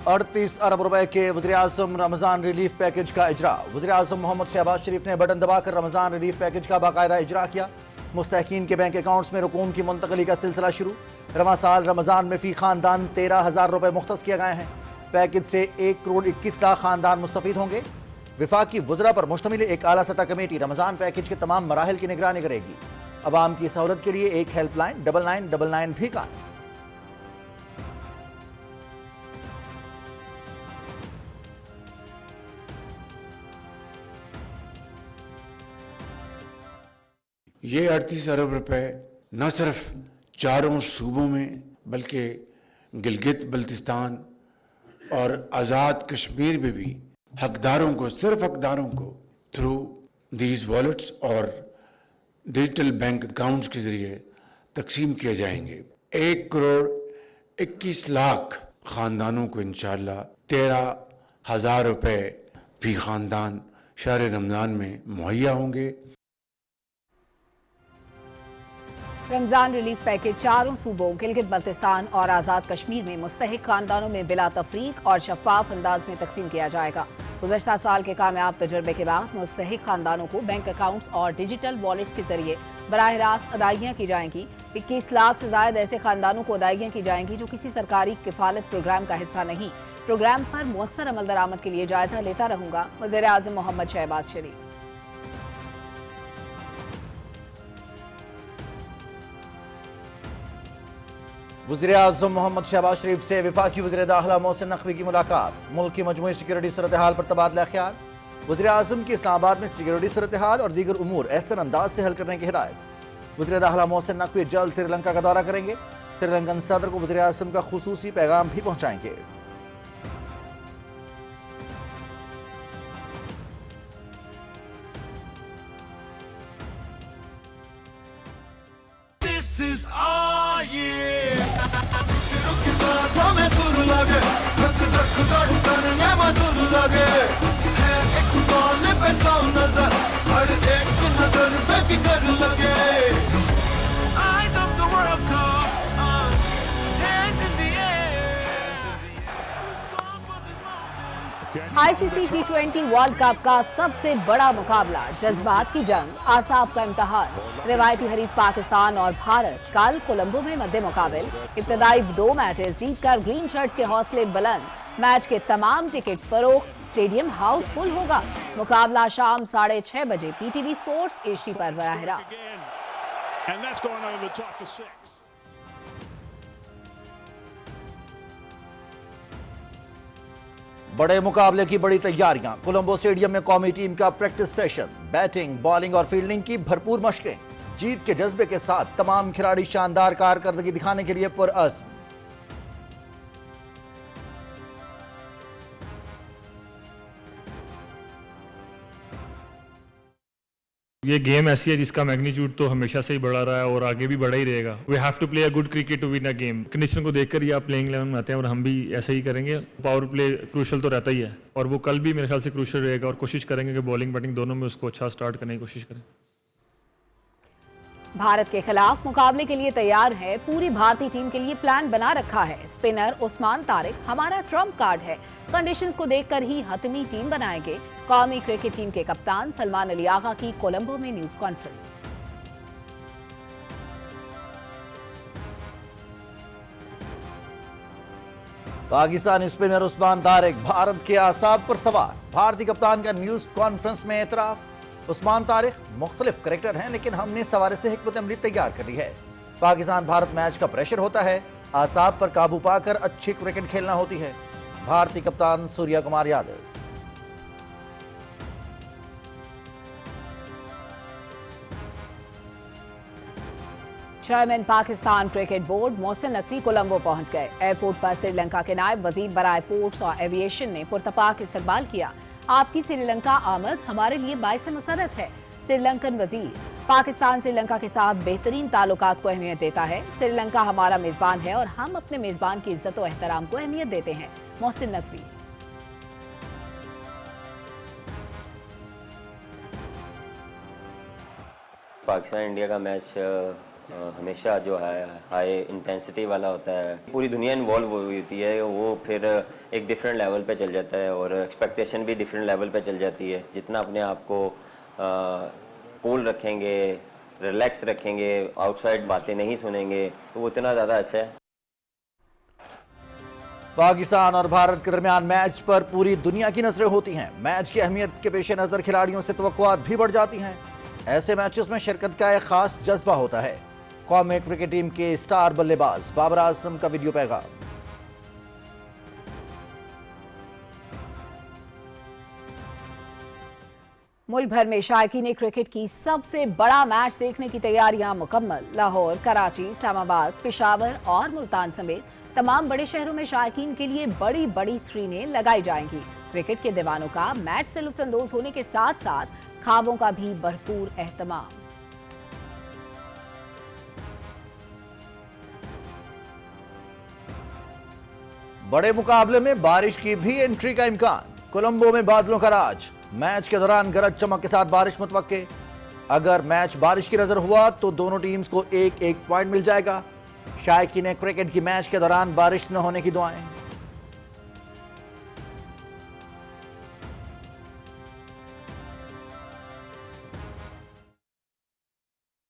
38 अरब रुपए के वज़ीर-ए-आज़म रमजान रिलीफ पैकेज का इजरा। वज़ीर-ए-आज़म मोहम्मद शहबाज शरीफ ने बटन दबाकर रमजान रिलीफ पैकेज का बाकायदा इजरा किया। मुस्तहकीन के बैंक अकाउंट्स में रकूम की मुंतकली का सिलसिला शुरू। रवां साल रमजान में फी खानदान 13,000 रुपए मुख्तस किए गए हैं। पैकेज से 1 करोड़ 21 लाख खानदान मुस्तफीद होंगे। विफाकी वज़रा पर मुश्तमिल एक आला सतह कमेटी रमजान पैकेज के तमाम मराहिल की निगरानी करेगी। अवाम की सहूलत के लिए एक हेल्पलाइन 9999 भी कायम। ये 38 अरब रुपए न सिर्फ चारों सूबों में बल्कि गिलगित बल्तिस्तान और आज़ाद कश्मीर में भी हकदारों को, सिर्फ हकदारों को थ्रू दीज वॉलेट्स और डिजिटल बैंक अकाउंट्स के जरिए तकसीम किए जाएंगे। 1 करोड़ 21 लाख खानदानों को इंशाअल्लाह 13,000 रुपए फी खानदान शहर रमज़ान में मुहैया होंगे। रमजान रिलीफ पैकेज चारों सूबों गिलगित बल्तिस्तान और आज़ाद कश्मीर में मुस्तहिक खानदानों में बिला तफरीक और शफाफ अंदाज में तकसीम किया जाएगा। गुज़श्ता साल के कामयाब तजुर्बे के बाद मुस्तहिक खानदानों को बैंक अकाउंट्स और डिजिटल वॉलेट्स के जरिए बराह रास्त अदायगियाँ की जाएंगी। 21 लाख से ज्यादा ऐसे खानदानों को अदायगियाँ की जाएंगी जो किसी सरकारी किफालत प्रोग्राम का हिस्सा नहीं। प्रोग्राम पर मुअस्सर अमल दरामद के लिए जायजा लेता रहूंगा वज़ीर-ए-आज़म मोहम्मद शहबाज शरीफ। वज़ीर-ए-आज़म मोहम्मद शहबाज शरीफ से वफाकी वज़ीर दाखिला मोहसिन नकवी की मुलाकात। मुल्क की मजमूई सिक्योरिटी सूरत हाल पर तबादला ख्याल। वज़ीर-ए-आज़म की इस्लामाबाद में सिक्योरिटी सूरत हाल और दीगर उमूर एहसन अंदाज से हल करने की हिदायत। वज़ीर दाखिला मोहसिन नकवी जल्द श्रीलंका का दौरा करेंगे। श्रीलंकन सदर को वज़ीर-ए-आज़म का खुसूसी पैगाम भी पहुँचाएंगे। This is our year. Samet dur lage, dak dak धड़कन ये मधुर लगे। है एक बाल पे सौ नजर, हर एक नजर पे फिक्र लगे। Eyes of the World Cup, hands in the air. ICC T20 world cup का सबसे बड़ा मुकाबला, जज्बात की जंग, आसाब का इम्तहान। रिवायती हरीफ पाकिस्तान और भारत कल कोलंबो में मद्दे मुकाबिल। इब्तदाई 2 मैचेस जीतकर ग्रीन शर्ट्स के हौसले बुलंद। मैच के तमाम टिकट्स फरोख्त। स्टेडियम हाउस फुल होगा। मुकाबला शाम 6:30 बजे PTV स्पोर्ट्स HD पर बराह रास्त। बड़े मुकाबले की बड़ी तैयारियां। कोलंबो स्टेडियम में कौमी टीम का प्रैक्टिस सेशन। बैटिंग, बॉलिंग और फील्डिंग की भरपूर मशकें। जीत के जज्बे के साथ तमाम खिलाड़ी शानदार कारकर्दगी दिखाने के लिए पुरअज़्म। ये गेम ऐसी है जिसका मैग्नीट्यूड तो हमेशा से ही बढ़ा रहा है और आगे भी बढ़ा ही रहेगा। We have to play a good cricket to win a game. Condition को देखकर ही आप प्लेइंग 11 में आते हैं और हम भी ऐसे ही करेंगे। पावर प्ले क्रूशल तो रहता ही है और वो कल भी मेरे ख्याल से क्रूशल रहेगा और कोशिश करेंगे कि बॉलिंग बैटिंग दोनों में उसको अच्छा स्टार्ट करने की कोशिश करें। भारत के खिलाफ मुकाबले के लिए तैयार है। पूरी भारतीय टीम के लिए प्लान बना रखा है। स्पिनर उस्मान तारिक हमारा ट्रम्प कार्ड है। कंडीशंस को देखकर ही हतमी टीम बनाएंगे। कौमी क्रिकेट टीम के कप्तान सलमान अली आगा की कोलंबो में news conference. Pakistani spinner Usman Tariq Bharat के आसाब पर सवार। भारतीय कप्तान का न्यूज कॉन्फ्रेंस में एतराफ। उस्मान तारिक मुख्तलिफ करेक्टर हैं, लेकिन हमने सवारे से हिकमत अमली तैयार कर ली है। पाकिस्तान भारत मैच का प्रेशर होता है, आसाब पर काबू पाकर अच्छी क्रिकेट खेलना होती है। भारतीय कप्तान Surya Kumar Yadav. Chairman Pakistan cricket board Mohsin Naqvi Colombo पहुंच गए। एयरपोर्ट पर श्रीलंका के नायब वजीर बराए पोर्ट्स और एविएशन ने पुरतपाक इस्तकबाल किया। आपकी श्रीलंका आमद हमारे लिए बाइस मसरत है। श्रीलंकन वजीर पाकिस्तान श्रीलंका के साथ बेहतरीन ताल्लुकात को अहमियत देता है। श्रीलंका हमारा मेजबान है और हम अपने मेजबान की इज्जत और एहतराम को अहमियत देते हैं। मोहसिन नकवी। पाकिस्तान इंडिया का मैच हमेशा जो है हाई इंटेंसिटी वाला होता है, पूरी दुनिया इन्वॉल्व हुई होती है, वो फिर एक डिफरेंट लेवल पे चल जाता है और एक्सपेक्टेशन भी डिफरेंट लेवल पे चल जाती है। जितना अपने आप को कूल रखेंगे, रिलैक्स रखेंगे, आउटसाइड बातें नहीं सुनेंगे, तो वो उतना ज़्यादा अच्छा है। पाकिस्तान और भारत के दरमियान मैच पर पूरी दुनिया की नजरें होती हैं। मैच की अहमियत के पेश नजर खिलाड़ियों से तवक्कुआत भी बढ़ जाती हैं। ऐसे मैचेस में शिरकत का एक खास जज्बा होता है। कौमी क्रिकेट टीम के स्टार बल्लेबाज बाबर आजम का वीडियो पैगाम। मुल्क भर में शायकीन क्रिकेट की सबसे बड़ा मैच देखने की तैयारियां मुकम्मल। लाहौर, कराची, इस्लामाबाद, पेशावर और मुल्तान समेत तमाम बड़े शहरों में शायकीन के लिए बड़ी बड़ी स्क्रीनें लगाई जाएंगी। क्रिकेट के दीवानों का मैच से लुत्फानंदोज होने के साथ साथ ख्वाबों का भी भरपूर एहतमाम। बड़े मुकाबले में बारिश की भी एंट्री का इम्कान। कोलंबो में बादलों का राज। मैच के दौरान गरज चमक के साथ बारिश मुतवक्के। अगर मैच बारिश की नजर हुआ तो दोनों टीम्स को एक एक पॉइंट मिल जाएगा। शायकीन क्रिकेट की मैच के दौरान बारिश न होने की दुआएं।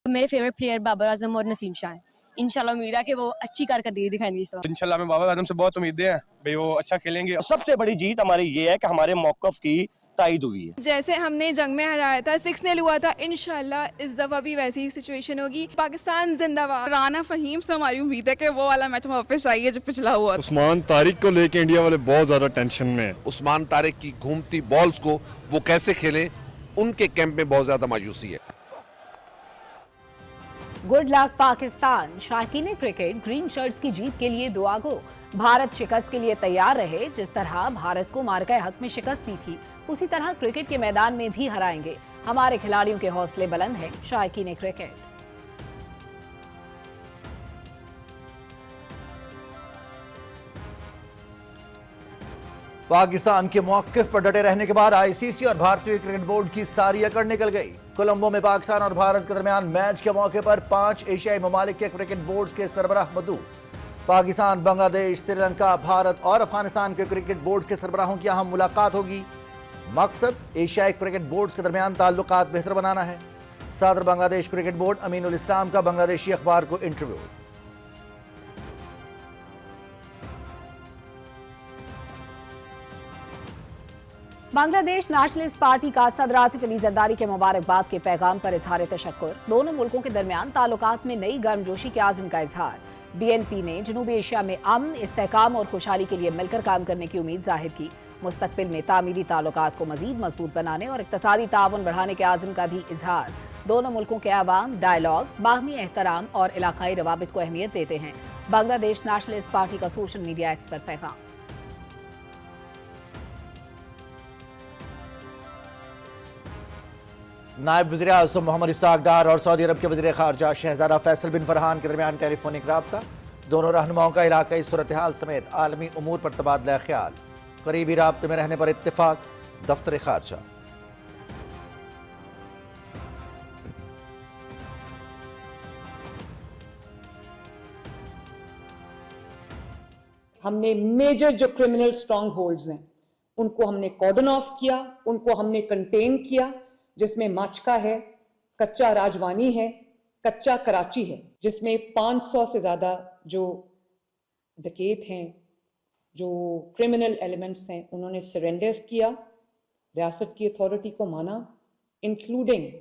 मेरे फेवरेट प्लेयर बाबर आजम और नसीम शाह हैं। इंशाल्लाह उम्मीद है कि वो अच्छी कारकर्दगी दिखाएंगे इस बार। इंशाल्लाह मैं बाबर आजम से बहुत उम्मीदें हैं भाई, वो अच्छा खेलेंगे। सबसे बड़ी जीत हमारी ये है कि हमारे मौकफ की ताईद हुई है। जैसे हमने जंग में हराया था, 6-0 हुआ था, इंशाल्लाह इस दफा भी वैसी ही सिचुएशन होगी। पाकिस्तान जिंदाबाद। राना फहीम से हमारी उम्मीद है कि वो वाला मैच वापस आइए जो पिछला हुआ। उस्मान तारिक को लेके इंडिया वाले बहुत ज्यादा टेंशन में है। उस्मान तारिक की घूमती बॉल्स को वो कैसे खेले, उनके कैंप में बहुत ज्यादा मायूसी है। Good luck Pakistan. शायकीन क्रिकेट ग्रीन शर्ट्स की जीत के लिए दुआ गो। भारत शिकस्त के लिए तैयार रहे। जिस तरह भारत को मार्का हक में शिकस्त दी थी, उसी तरह क्रिकेट के मैदान में भी हराएंगे। हमारे खिलाड़ियों के हौसले बुलंद हैं। शायकीन क्रिकेट। पाकिस्तान के मौकिफ पर डटे रहने के बाद आईसीसी और भारतीय क्रिकेट बोर्ड की सारी अकड़ निकल गई। कोलंबो में पाकिस्तान और भारत के दरमियान मैच के मौके पर 5 एशियाई ममालिक के क्रिकेट बोर्ड के सरबराह मौजूद। पाकिस्तान, बांग्लादेश, श्रीलंका, भारत और अफगानिस्तान के क्रिकेट बोर्ड के सरबराहों की अहम मुलाकात होगी। मकसद एशियाई क्रिकेट बोर्ड के दरमियान ताल्लुकात बेहतर बनाना है। सदर बांग्लादेश क्रिकेट बोर्ड अमीनुल इस्लाम का बांग्लादेशी अखबार को इंटरव्यू। बांग्लादेश नेशनलिस्ट पार्टी का सदर आसिफ अली जरदारी के मुबारकबाद के पैगाम पर इजहार तशक्कुर। दोनों मुल्कों के दरमियान ताल्लुकात में नई गर्मजोशी के आज़म का इजहार। बीएनपी ने जनूबी एशिया में अमन, इस्तेहकाम और खुशहाली के लिए मिलकर काम करने की उम्मीद जाहिर की। मुस्तकबिल में तामीरी ताल्लुकात को मजीद मजबूत बनाने और इक्तसादी ताउन बढ़ाने के आज़म का भी इजहार। दोनों मुल्कों के अवाम डायलॉग, बाहमी एहतराम और इलाकाई रवाबित को अहमियत देते हैं। बांग्लादेश नेशनलिस्ट पार्टी का सोशल मीडिया एक्स पर पैगाम। नायब वज़ीर आज़म मोहम्मद इसाक डार और सऊदी अरब के वज़ीर ख़ारजा शहज़ादा फैसल बिन फरहान के दरमियान टेलीफोनिक राब्ता। दोनों रहनुमाओं का इलाकाई सूरत हाल समेत आलमी उमूर पर तबादला ख्याल। करीबी राब्ते में रहने पर इत्तेफाक। दफ्तर ख़ारजा। हमने मेजर जो क्रिमिनल स्ट्रॉन्ग होल्ड्स हैं उनको हमने कॉर्डन ऑफ किया, उनको हमने कंटेन किया, जिसमें माचका है, कच्चा राजवानी है, कच्चा कराची है, जिसमें 500 से ज़्यादा जो डकैत हैं, जो क्रिमिनल एलिमेंट्स हैं, उन्होंने सरेंडर किया, रियासत की अथॉरिटी को माना, including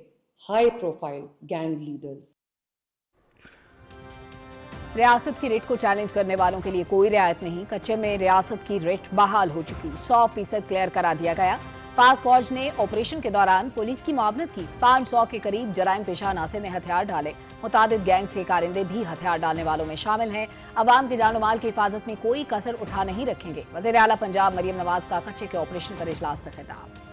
high profile gang leaders. रियासत की रेट को चैलेंज करने वालों के लिए कोई रियायत नहीं। कच्चे में रियासत की रेट बहाल हो चुकी, 100% क्लियर करा दिया गया। पाक फौज ने ऑपरेशन के दौरान पुलिस की मुआवनत की। 500 के करीब जराइम पेशा नासिर ने हथियार डाले। मुतादिद गैंग्स के कारिंदे भी हथियार डालने वालों में शामिल हैं। अवाम के जान माल की हिफाजत में कोई कसर उठा नहीं रखेंगे। वज़ीर आला पंजाब मरियम नवाज का कच्चे के ऑपरेशन पर इजलास से खिताब।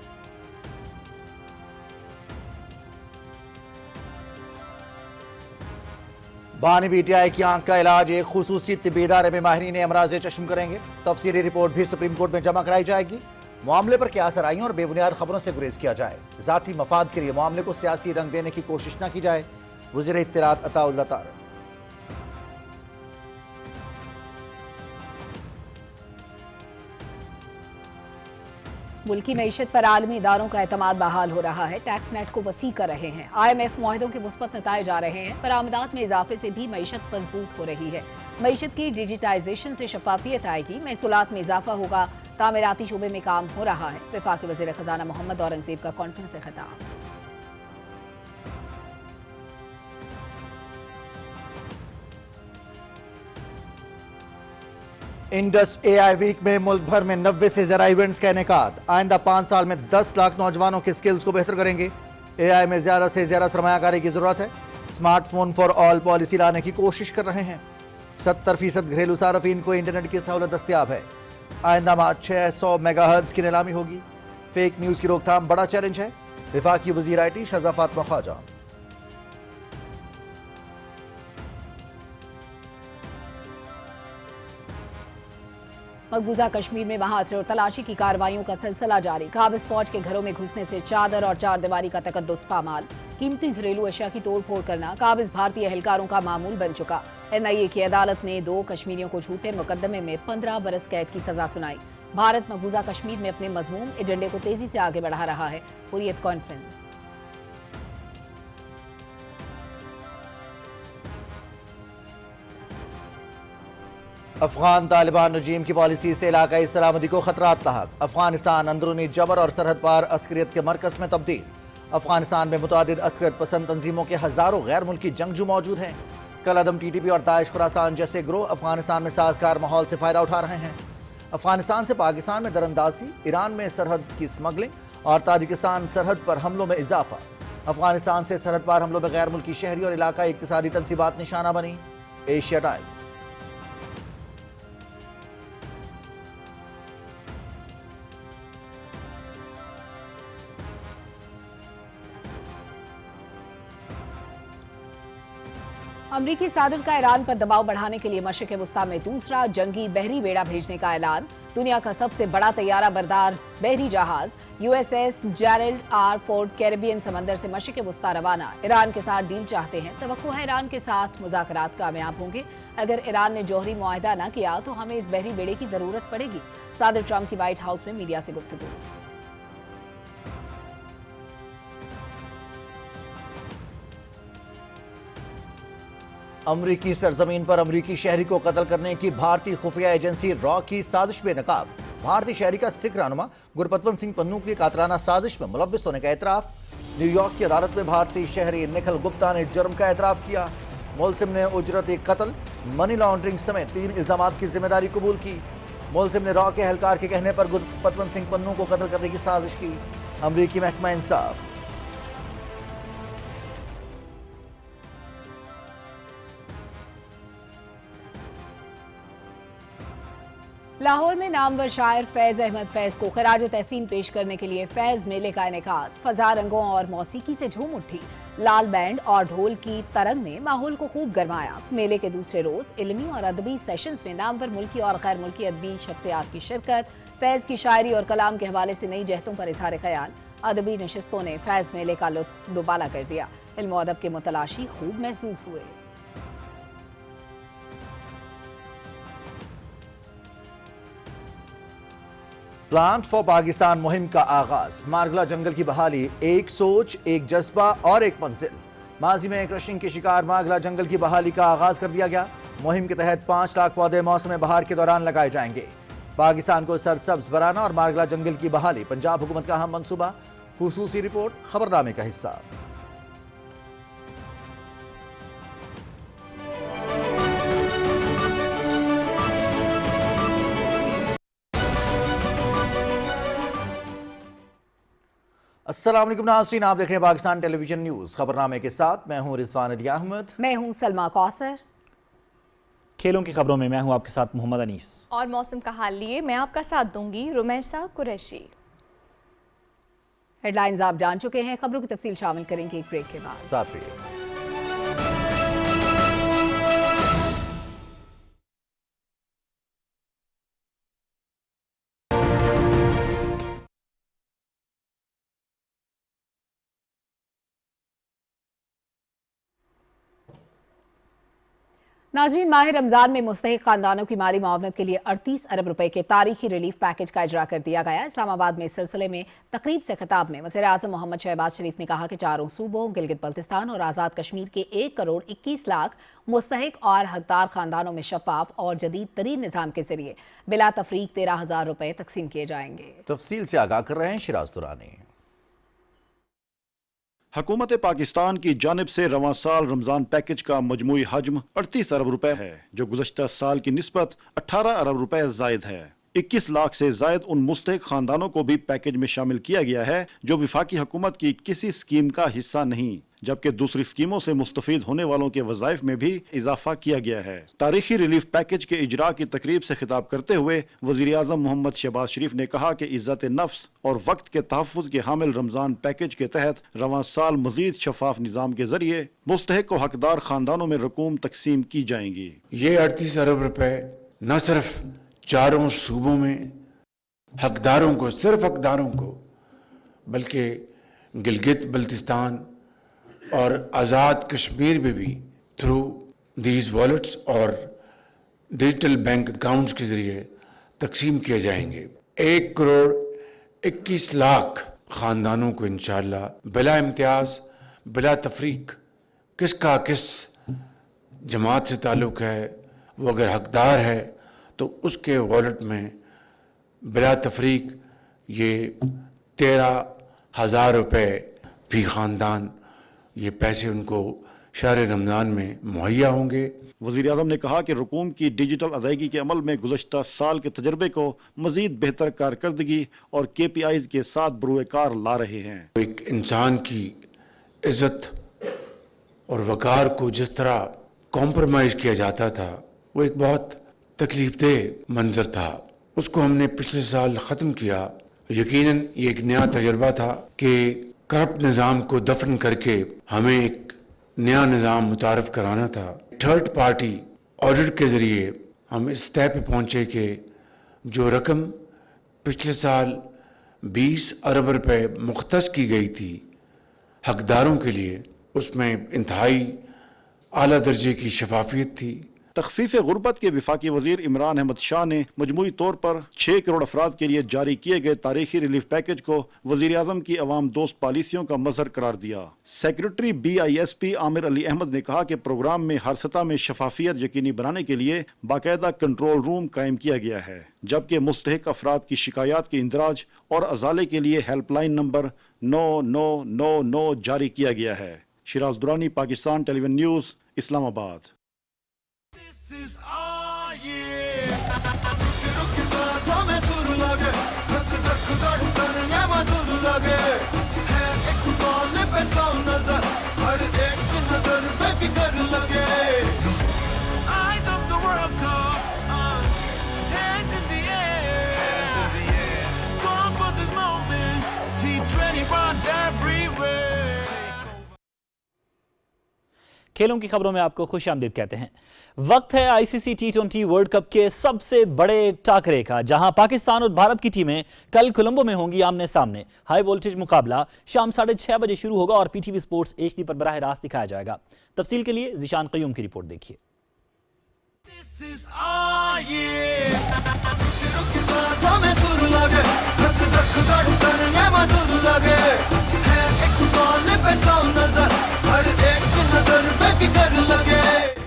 बानी पीटीआई की आंख का इलाज एक खुसूसी तिब्बी इदारे में माहिरीन अमराज चश्म करेंगे। तफसीली रिपोर्ट भी सुप्रीम कोर्ट में जमा कराई जाएगी। मामले पर क्या सराहियों और बेबुनियाद खबरों से गुरेज किया जाए। जाती मफाद के लिए मामले को सियासी रंग देने की कोशिश न की जाए। वज़ीर इत्तलात अताउल्लाह तारक। मुल्की मईशत पर आलमी इदारों का एतमाद बहाल हो रहा है। टैक्स नेट को वसी कर रहे हैं। IMF मुआहदों के मुस्बत नताए जा रहे हैं। बरामदात में इजाफे से भी मईशत मजबूत हो रही है। मईशत की डिजिटाइजेशन से शफाफियत आएगी। महसूलात में इजाफा होगा। तामीराती शोबे में काम हो रहा है। वफाकी वज़ीर खजाना मोहम्मद औरंगजेब का कॉन्फ्रेंस से खिताब। इंडस AI वीक में मुल्क भर में 90 से ज्यादा इवेंट्स का इनेकाद। आइंदा 5 साल में 10 लाख नौजवानों के स्किल्स को बेहतर करेंगे। AI में ज्यादा से ज्यादा सरमायाकारी की जरूरत है। स्मार्टफोन फॉर ऑल पॉलिसी लाने की कोशिश कर रहे हैं। 70% घरेलू सार्फिन को इंटरनेट की सहूलत दस्तियाब है। आइंदा माह 600 मेगाहर्ट्ज की नीलामी होगी। फेक न्यूज की रोकथाम बड़ा चैलेंज है। वफाकी वज़ीर IT शहज़ा फातिमा ख्वाजा। मकबूजा कश्मीर में महासरे और तलाशी की कार्रवाइयों का सिलसिला जारी। काबिज फौज के घरों में घुसने से चादर और चारदीवारी का तकद्दुस पामाल। कीमती घरेलू अशिया की तोड़फोड़ करना काबिज भारतीय एहलकारों का मामूल बन चुका। NIA की अदालत ने 2 कश्मीरियों को झूठे मुकदमे में 15 बरस कैद की सजा सुनाई। भारत मकबूजा कश्मीर में अपने मजमूम एजेंडे को तेजी से आगे बढ़ा रहा है। हुर्रियत कॉन्फ्रेंस। अफगान तालिबान रजीम की पॉलिसी से इलाकाई सलामती को खतरात लाहक। अफगानिस्तान अंदरूनी जबर और सरहद पार अस्करियत के मरकज में तब्दील। अफगानिस्तान में मुतादिद अस्करियत पसंद तंजीमों के हजारों गैर मुल्की जंगजू मौजूद हैं। कल अदम TTP और दाइश खुरासान जैसे ग्रोह अफगानिस्तान में साजगार माहौल से फायदा उठा रहे हैं। अफगानिस्तान से पाकिस्तान में दरअंदाजी, ईरान में सरहद की स्मगलिंग और ताजिकिस्तान सरहद पर हमलों में इजाफा। अफगानिस्तान से सरहद पार हमलों में गैर मुल्की शहरी और इलाकाई इक्तिसादी तनसीबात निशाना बनी। Asia times. अमरीकी सादर का ईरान पर दबाव बढ़ाने के लिए मशरिक़ वुस्ता में दूसरा जंगी बहरी बेड़ा भेजने का ऐलान। दुनिया का सबसे बड़ा तैयारा बरदार बहरी जहाज USS Gerald R. Ford Caribbean समंदर से मशरिक़ वुस्ता रवाना। ईरान के साथ डील चाहते हैं। तवक्को है ईरान के साथ मुज़ाकरात कामयाब होंगे। अगर ईरान ने जौहरी मुआहदा न किया तो हमें इस बहरी बेड़े की जरूरत पड़ेगी। सादर ट्रंप की व्हाइट हाउस में मीडिया से गुफ्तगू। अमरीकी सरजमीन पर अमरीकी शहरी को कत्ल करने की भारतीय खुफिया एजेंसी रॉ की साजिश में नकाब। भारतीय शहरी का सिख रहनुमा गुरपतवंत सिंह पन्नू की कातलाना साजिश में मुलव्विस होने का एतराफ। न्यूयॉर्क की अदालत में भारतीय शहरी निखिल गुप्ता ने जुर्म का एतराफ किया। मुलजिम ने उजरत कत्ल, मनी लॉन्ड्रिंग समेत 3 इल्जामात की जिम्मेदारी कबूल की। मुलजिम ने रॉ के एहलकार के कहने पर गुरपतवंत सिंह पन्नू को कत्ल करने की साजिश की। अमरीकी महकमा इंसाफ। लाहौर में नामवर शायर फैज अहमद फैज को खराज तहसीन पेश करने के लिए फैज मेले का इनेकाद। फजा रंगों और मौसीकी से झूम उठी। लाल बैंड और ढोल की तरंग ने माहौल को खूब गरमाया। मेले के दूसरे रोज इल्मी और अदबी सेशंस में नामवर मुल्की और गैर मुल्की अदबी शख्सियात की शिरकत। फैज की शायरी और कलाम के हवाले से नई जहतों पर इजहार ख्याल। अदबी नशिस्तों ने फैज मेले का लुत्फ दुबाला कर दिया। इल्म और अदब के मुतलाशी खूब महसूस हुए। प्लांट फॉर पाकिस्तान मुहिम का आगाज। मारगला जंगल की बहाली, एक सोच, एक जज्बा और एक मंजिल। माजी में क्रशिंग के शिकार मारगला जंगल की बहाली का आगाज कर दिया गया। मुहिम के तहत 5 लाख पौधे मौसम बहार के दौरान लगाए जाएंगे। पाकिस्तान को सरसब्ज बनाना और मारगला जंगल की बहाली पंजाब हुकूमत का अहम मंसूबा। खुसूसी रिपोर्ट खबरनामे का हिस्सा। अस्सलाम वालेकुम नाज़रीन, आप देख रहे हैं पाकिस्तान टेलीविजन न्यूज़। खबरनामे के साथ मैं हूं रिजवान अली अहमद। मैं हूं सलमा कौसर। खेलों की खबरों में मैं हूं आपके साथ मोहम्मद अनीस। और मौसम का हाल लिए मैं आपका साथ दूंगी रुमैसा कुरैशी। हेडलाइंस आप जान चुके हैं। खबरों की तफसील शामिल करेंगे एक ब्रेक के बाद। साथ रहिए। नाज़रीन, माह रमजान में मुस्तहिक खानदानों की माली मुआवनत के लिए 38 अरब रुपए के तारीखी रिलीफ पैकेज का इजरा कर दिया गया। इस्लामाबाद में इस सिलसिले में तकरीब से खिताब में वज़ीर आज़म मोहम्मद शहबाज शरीफ ने कहा कि चारों सूबों गिलगित बल्तिस्तान और आज़ाद कश्मीर के 1 करोड़ 21 लाख मुस्तहिक और हकदार खानदानों में शफाफ और जदीद तरीन निज़ाम के जरिए बिला तफरीक 13,000 रुपए तकसीम किए जाएंगे। तफसील से आगाह कर रहे हैं शिराज दुरानी। हुकूमत पाकिस्तान की जानिब से रवां साल रमजान पैकेज का मजमूई हजम 38 अरब रुपए है, जो गुज़श्ता साल की निस्बत 18 अरब रुपए जायद है। 21 लाख से जायद उन मुस्तहिक खानदानों को भी पैकेज में शामिल किया गया है जो विफाकी हुकूमत की किसी स्कीम का हिस्सा नहीं, जबकि दूसरी स्कीमों से मुस्तफीद होने वालों के वज़ाइफ में भी इजाफा किया गया है। तारीखी रिलीफ पैकेज के इजरा की तकरीब से खिताब करते हुए वज़ीर आज़म मोहम्मद शहबाज शरीफ ने कहा कि इज़्ज़त नफ्स और वक्त के तहफ़्फ़ुज़ के हामिल रमज़ान पैकेज के तहत रवां साल मज़ीद शफाफ निज़ाम के जरिए मुस्तहिक और हकदार खानदानों में रकूम तकसीम की जाएंगी। ये 38 अरब रुपए न सिर्फ चारों सूबों में हकदारों को, सिर्फ हकदारों को, बल्कि गिलगित बल्तिस्तान और आज़ाद कश्मीर में भी थ्रू दीज वॉलेट्स और डिजिटल बैंक अकाउंट्स के ज़रिए तकसीम किए जाएंगे। 1 करोड़ 21 लाख ख़ानदानों को इंशाअल्लाह बिला इम्तियाज़, बिला तफरीक, किसका किस जमात से ताल्लुक़ है, वो अगर हकदार है तो उसके वॉलेट में बिला तफरीक ये 13,000 रुपये फी ख़ानदान ये पैसे उनको शहर रमज़ान में मुहैया होंगे। वज़ीर आज़म ने कहा कि रकूम की डिजिटल अदायगी के अमल में गुज़श्ता साल के तजर्बे को मज़ीद बेहतर कारकर्दगी और KPIs के साथ बरूएकार ला रहे हैं। एक इंसान की इज़्ज़त और वक़ार को जिस तरह कॉम्प्रोमाइज़ किया जाता था, वो एक बहुत तकलीफ़देह मंजर था। उसको हमने पिछले साल ख़त्म किया। यकीनन ये एक नया तजर्बा था कि करप्ट निज़ाम को दफन करके हमें एक नया निज़ाम मुतारफ़ कराना था। थर्ड पार्टी ऑडिट के ज़रिए हम इस तय पे पहुँचे कि जो रकम पिछले साल 20 अरब रुपए मुख्तस की गई थी हकदारों के लिए, उसमें इंतहाई आला दर्जे की शफाफियत थी। तख़फ़ीफ़ गुर्बत के वफाकी वज़ीर इमरान अहमद शाह ने मजमूई तौर पर 6 करोड़ अफराद के लिए जारी किए गए तारीखी रिलीफ पैकेज को वज़ीर आज़म की अवाम दोस्त पॉलिसियों का मज़हर करार दिया। सेक्रेटरी BISP आमिर अली अहमद ने कहा कि प्रोग्राम में हर सतह में शफाफियत यकीनी बनाने के लिए बाकायदा कंट्रोल रूम कायम किया गया है, जबकि मुस्तहिक अफराद की शिकायत के इंदराज और अजाले के लिए हेल्पलाइन नंबर 9999 जारी किया गया है। Shiraz Durrani, Pakistan television news, Islamabad. This is our year. रुक ज़रा में सुर लगे, धक धक धड़कन ये मधुर लगे, है एक बॉल पे 100 नजर, हर एक नजर पे फिक्र लगे। Eyes of the World Cup, hands in the air, going for this moment, T20 runs everywhere. खेलों की खबरों में आपको खुश आमदीद कहते हैं। वक्त है ICC T20 वर्ल्ड कप के सबसे बड़े टाकरे का, जहां पाकिस्तान और भारत की टीमें कल कोलंबो में होंगी आमने सामने। हाई वोल्टेज मुकाबला शाम 6:30 बजे शुरू होगा और PTV स्पोर्ट्स HD पर बराह रास्त दिखाया जाएगा। तफसील के लिए ज़ीशान क़य्यूम की रिपोर्ट देखिए।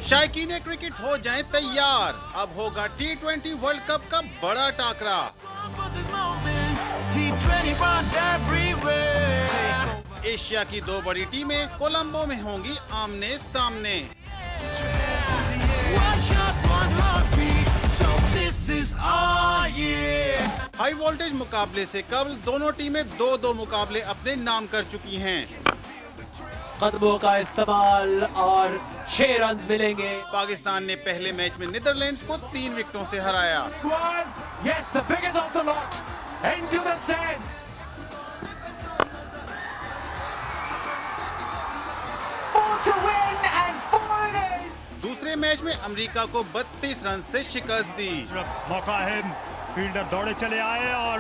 शायकीन क्रिकेट हो जाएं तैयार, अब होगा T20 वर्ल्ड कप का बड़ा टाकरा। एशिया की 2 बड़ी टीमें कोलंबो में होंगी आमने सामने। हाई वोल्टेज मुकाबले से कबल दोनों टीमें 2-2 मुकाबले अपने नाम कर चुकी हैं। कदमों का इस्तेमाल और 6 रन मिलेंगे। पाकिस्तान ने पहले मैच में नीदरलैंड्स को 3 विकेटों से हराया। Yes, the biggest of the lot into the stands. To win and 4 it is. दूसरे मैच में अमेरिका को 32 रन से शिकस्त दी। मौका है, फील्डर दौड़े चले आए और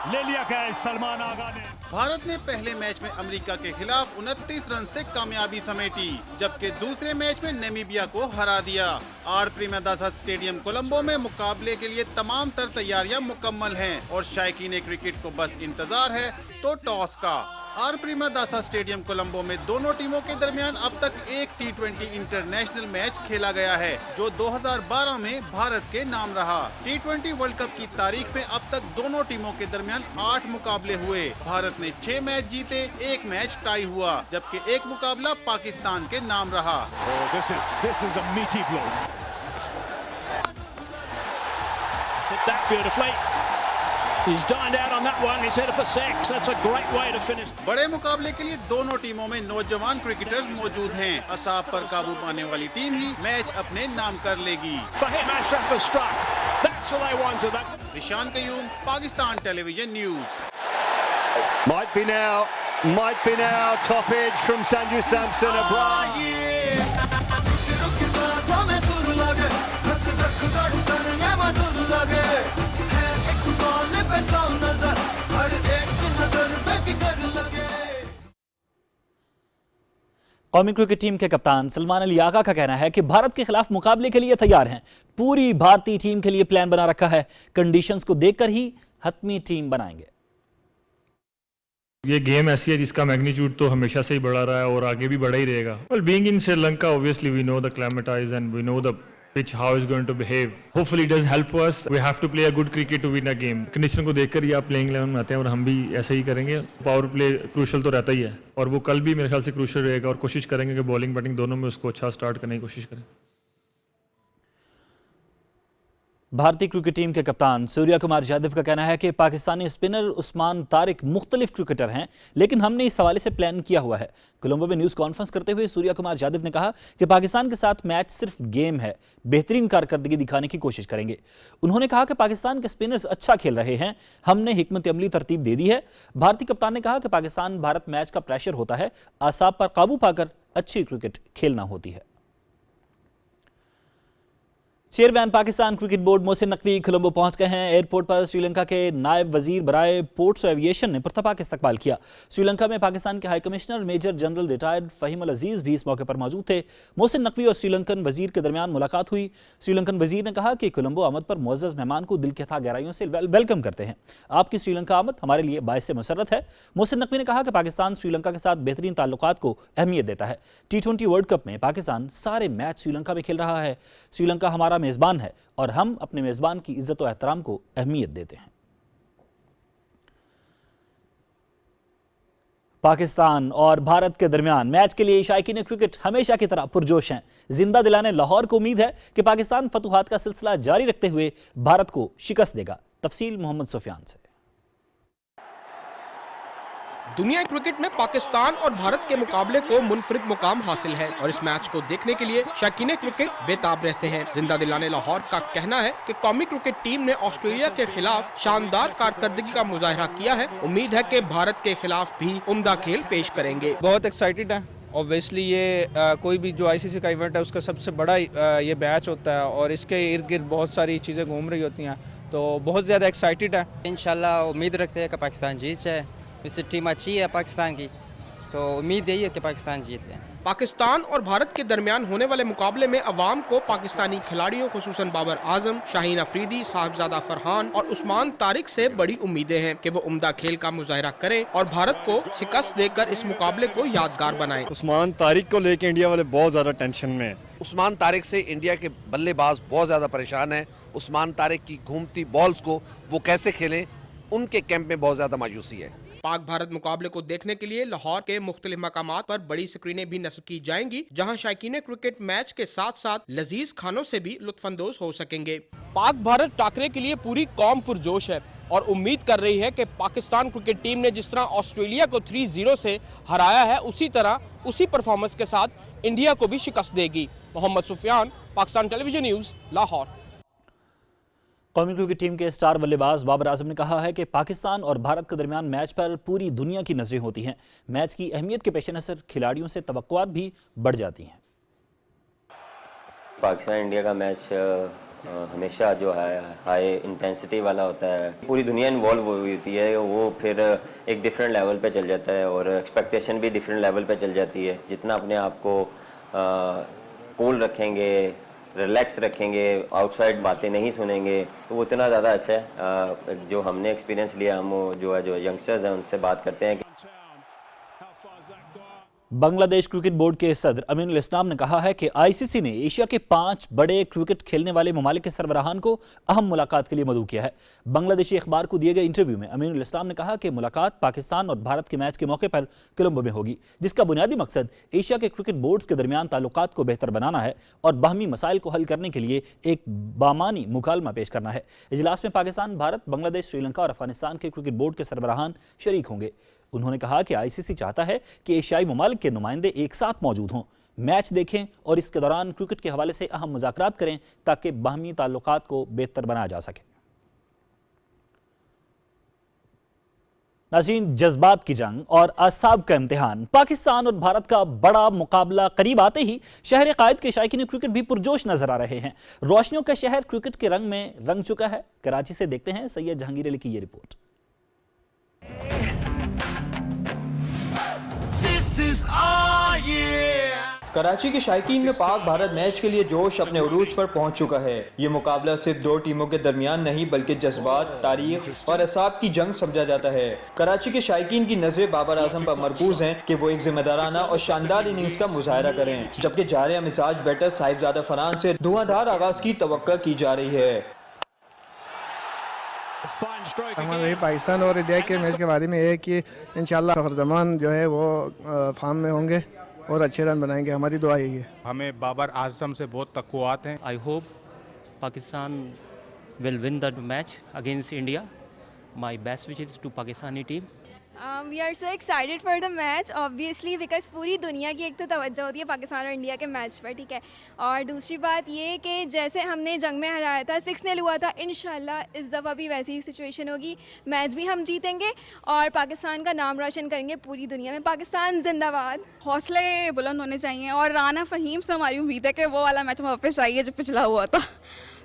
ले लिया गया सलमान आगा ने। भारत ने पहले मैच में अमेरिका के खिलाफ 29 रन से कामयाबी समेटी, जबकि दूसरे मैच में नामीबिया को हरा दिया। आर प्रेमदासा स्टेडियम कोलंबो में मुकाबले के लिए तमाम तर तैयारियां मुकम्मल हैं और शायकीन क्रिकेट को बस इंतजार है तो टॉस का। आर प्रेमदासा स्टेडियम कोलंबो में दोनों टीमों के दरमियान अब तक एक T20 इंटरनेशनल मैच खेला गया है, जो 2012 में भारत के नाम रहा। T20 वर्ल्ड कप की तारीख में अब तक दोनों टीमों के दरमियान 8 मुकाबले हुए। भारत ने 6 मैच जीते, 1 मैच टाई हुआ, जबकि एक मुकाबला पाकिस्तान के नाम रहा। This is a meaty blow. Hit that beautifully. He's dined out on that one. He's headed for 6. That's a great way to finish. बड़े मुकाबले के लिए दोनों टीमों में नौजवान क्रिकेटर्स मौजूद हैं। असाब पर काबू पाने वाली टीम ही मैच अपने नाम कर लेगी। For him, Ashraf has struck. That's what they wanted. Rishan Qayyum, Pakistan television news. Might be now. Top edge from Sanju Samson. कौमी क्रिकेट टीम के कप्तान सलमान अली आगा का कहना है कि भारत के खिलाफ मुकाबले के लिए तैयार हैं। पूरी भारतीय टीम के लिए प्लान बना रखा है, कंडीशंस को देखकर ही हतमी टीम बनाएंगे। ये गेम ऐसी है जिसका मैग्नीट्यूड तो हमेशा से ही बढ़ा रहा है और आगे भी बढ़ा ही रहेगा। Well, being in Sri Lanka, obviously we know the climatise and we know the pitch how is going to behave. Hopefully it does help us. We have to play a good cricket to win a game. Condition को देखकर ही आप playing 11 में आते हैं और हम भी ऐसा ही करेंगे। पावर प्ले क्रूशल तो रहता ही है और वो कल भी मेरे ख्याल से क्रूशल रहेगा और कोशिश करेंगे कि बॉलिंग बैटिंग दोनों में उसको अच्छा स्टार्ट करने की कोशिश करें। भारतीय क्रिकेट टीम के कप्तान सूर्या कुमार यादव का कहना है कि पाकिस्तानी स्पिनर उस्मान तारिक मुख्तलिफ क्रिकेटर हैं, लेकिन हमने इस हवाले से प्लान किया हुआ है। कोलंबो में न्यूज़ कॉन्फ्रेंस करते हुए सूर्या कुमार यादव ने कहा कि पाकिस्तान के साथ मैच सिर्फ गेम है, बेहतरीन कारकर्दगी दिखाने की कोशिश करेंगे। उन्होंने कहा कि पाकिस्तान के स्पिनर्स अच्छा खेल रहे हैं, हमने हिकमत अमली तरतीब दे दी है। भारतीय कप्तान ने कहा कि पाकिस्तान भारत मैच का प्रेशर होता है, आसाब पर काबू पाकर अच्छी क्रिकेट खेलना होती है। Chairman Pakistan cricket board Mohsin Naqvi Colombo पहुंच गए हैं। एयरपोर्ट पर श्रीलंका के नायब वजीर बराए पोर्ट्स और एविएशन ने पुरतपाक इस्तकबाल किया। श्रीलंका में पाकिस्तान के high commissioner major general retired Faheem al Aziz भी इस मौके पर मौजूद थे। मोहसिन नकवी और श्रीलंकन वजीर के दरमियान मुलाकात हुई। श्रीलंकन वजीर ने कहा कि कोलंबो आमद पर मुअज़्ज़ज़ मेहमान को दिल की अथाह गहराइयों से वेलकम करते हैं। आपकी श्रीलंका आमद हमारे लिए बाइस मसरत है। मोहसिन नकवी ने कहा कि पाकिस्तान श्रीलंका के साथ बेहतरीन ताल्लुकात को अहमियत देता है। T20 वर्ल्ड कप में पाकिस्तान सारे मैच श्रीलंका में खेल रहा है। श्रीलंका हमारा मेजबान है और हम अपने मेजबान की इज्जत और एहतराम को अहमियत देते हैं। पाकिस्तान और भारत के दरमियान मैच के लिए शायकीन क्रिकेट हमेशा की तरह पुरजोश हैं। जिंदा दिलाने लाहौर को उम्मीद है कि पाकिस्तान फतुहात का सिलसिला जारी रखते हुए भारत को शिकस्त देगा। तफसील मोहम्मद सुफियान से। दुनिया क्रिकेट में पाकिस्तान और भारत के मुकाबले को मुनफरिद मुकाम हासिल है और इस मैच को देखने के लिए शौकीन क्रिकेट बेताब रहते हैं। जिंदा दिलाने लाहौर का कहना है कि कौमी क्रिकेट टीम ने ऑस्ट्रेलिया के खिलाफ शानदार कारकर्दगी का मुजाहरा किया है। उम्मीद है कि भारत के खिलाफ भी उम्दा खेल पेश करेंगे। बहुत एक्साइटेड है। ऑब्वियसली ये कोई भी जो ICC का इवेंट है उसका सबसे बड़ा ये मैच होता है और इसके इर्द गिर्द बहुत सारी चीज़ें घूम रही होती हैं, तो बहुत ज़्यादा एक्साइटेड है। इंशाल्लाह उम्मीद रखते हैं कि पाकिस्तान जीत जाए। इससे टीम अच्छी है पाकिस्तान की, तो उम्मीद यही है कि पाकिस्तान जीत ले। पाकिस्तान और भारत के दरमियान होने वाले मुकाबले में अवाम को पाकिस्तानी खिलाड़ियों खुसूसन बाबर आजम, शाहीन अफरीदी, साहिबजादा फरहान और उस्मान तारिक से बड़ी उम्मीदें हैं कि वो उम्दा खेल का मुजाहरा करें और भारत को शिकस्त देकर इस मुकाबले को यादगार बनाएं। उस्मान तारिक को लेकर इंडिया वाले बहुत ज्यादा टेंशन में है। उस्मान तारिक से इंडिया के बल्लेबाज बहुत ज़्यादा परेशान हैं। उस्मान तारिक की घूमती बॉल्स को वो कैसे खेलें, उनके कैंप में बहुत ज़्यादा मायूसी है। पाक भारत मुकाबले को देखने के लिए लाहौर के मुख्तलिफ मकामात पर बड़ी स्क्रीनें भी नस्ब की जाएंगी, जहां शायकीन क्रिकेट मैच के साथ साथ लजीज खानों से भी लुत्फानंदोज हो सकेंगे। पाक भारत टाकरे के लिए पूरी कौम पुरजोश है और उम्मीद कर रही है कि पाकिस्तान क्रिकेट टीम ने जिस तरह ऑस्ट्रेलिया को 3-0 से हराया है, उसी तरह उसी परफॉर्मेंस के साथ इंडिया को भी शिकस्त देगी। Mohammad Sufiyan, Pakistan television news, Lahore. कौमी क्रिकेट टीम के स्टार बल्लेबाज बाबर आजम ने कहा है कि पाकिस्तान और भारत के दरमियान मैच पर पूरी दुनिया की नजरें होती हैं। मैच की अहमियत के पेश नज़र खिलाड़ियों से तवक्कुआत भी बढ़ जाती हैं। पाकिस्तान इंडिया का मैच हमेशा जो है हाई इंटेंसिटी वाला होता है, पूरी दुनिया इन्वॉल्व हुई होती है, वो फिर एक डिफरेंट लेवल पे चल जाता है और एक्सपेक्टेशन भी डिफरेंट लेवल पे चल जाती है। जितना अपने आप को कूल रखेंगे, रिलैक्स रखेंगे, आउटसाइड बातें नहीं सुनेंगे, तो वो उतना ज़्यादा अच्छा है। जो हमने एक्सपीरियंस लिया, हम जो है जो यंगस्टर्स हैं उनसे बात करते हैं। बांग्लादेश क्रिकेट बोर्ड के सदर अमीनुल इस्लाम ने कहा है कि आईसीसी ने एशिया के 5 बड़े क्रिकेट खेलने वाले ममालिक के सरबराहान को अहम मुलाकात के लिए मदऊ किया है। बांग्लादेशी अखबार को दिए गए इंटरव्यू में अमीनुल इस्लाम ने कहा कि मुलाकात पाकिस्तान और भारत के मैच के मौके पर कोलंबो में होगी, जिसका बुनियादी मकसद एशिया के क्रिकेट बोर्ड्स के दरमियान ताल्लुकात को बेहतर बनाना है और बाहमी मसाइल को हल करने के लिए एक बामानी मुकालमा पेश करना है। इजलास में पाकिस्तान, भारत, बांग्लादेश, श्रीलंका और अफगानिस्तान के क्रिकेट बोर्ड के सरबराहान शरीक होंगे। उन्होंने कहा कि आईसीसी चाहता है कि एशियाई ममालिक के नुमाइंदे एक साथ मौजूद हों, मैच देखें और इसके दौरान क्रिकेट के हवाले से अहम मुज़ाकरात करें ताकि बाहमी ताल्लुकात को बेहतर बनाया जा सके। नाज़रीन, जज्बात की जंग और असाब का इम्तिहान, पाकिस्तान और भारत का बड़ा मुकाबला करीब आते ही शहर कायद के शायकीन क्रिकेट भी पुरजोश नजर आ रहे हैं। रोशनियों का शहर क्रिकेट के रंग में रंग चुका है। कराची से देखते हैं सैयद जहांगीर अली की ये रिपोर्ट। कराची के शायकीन में पाक भारत मैच के लिए जोश अपने उरूज पर पहुंच चुका है। ये मुकाबला सिर्फ 2 टीमों के दरमियान नहीं बल्कि जज्बात, तारीख और असाब की जंग समझा जाता है। कराची के शायकीन की नजरें बाबर आजम पर मरकूज हैं कि वो एक जिम्मेदाराना और शानदार इनिंग्स का मुजाहरा करें, जबकि जारे मिजाज बैटर साहिबजादा फरहान से धुआंधार आगाज की तवक्को की जा रही है। हमारे पाकिस्तान और इंडिया के मैच के बारे में है कि इंशाल्लाह फखर-ए-ज़मान जो है वो फार्म में होंगे और अच्छे रन बनाएंगे, हमारी दुआ यही है। हमें बाबर आजम से बहुत तक़व्वुआत हैं। I hope Pakistan will win the match against India. My best wishes to Pakistani team. We are so excited for the match obviously because पूरी दुनिया की एक तो तवज्जो होती है पाकिस्तान और इंडिया के मैच पर, ठीक है। और दूसरी बात ये कि जैसे हमने जंग में हराया था, 6-0 हुआ था, इंशाल्लाह इस दफ़ा भी वैसी ही सिचुएशन होगी। मैच भी हम जीतेंगे और पाकिस्तान का नाम रोशन करेंगे पूरी दुनिया में। पाकिस्तान जिंदाबाद। हौसले बुलंद होने चाहिए और राना फ़हीम से हमारी उम्मीद है कि वो वाला मैच वापस आइए जो पिछला हुआ था।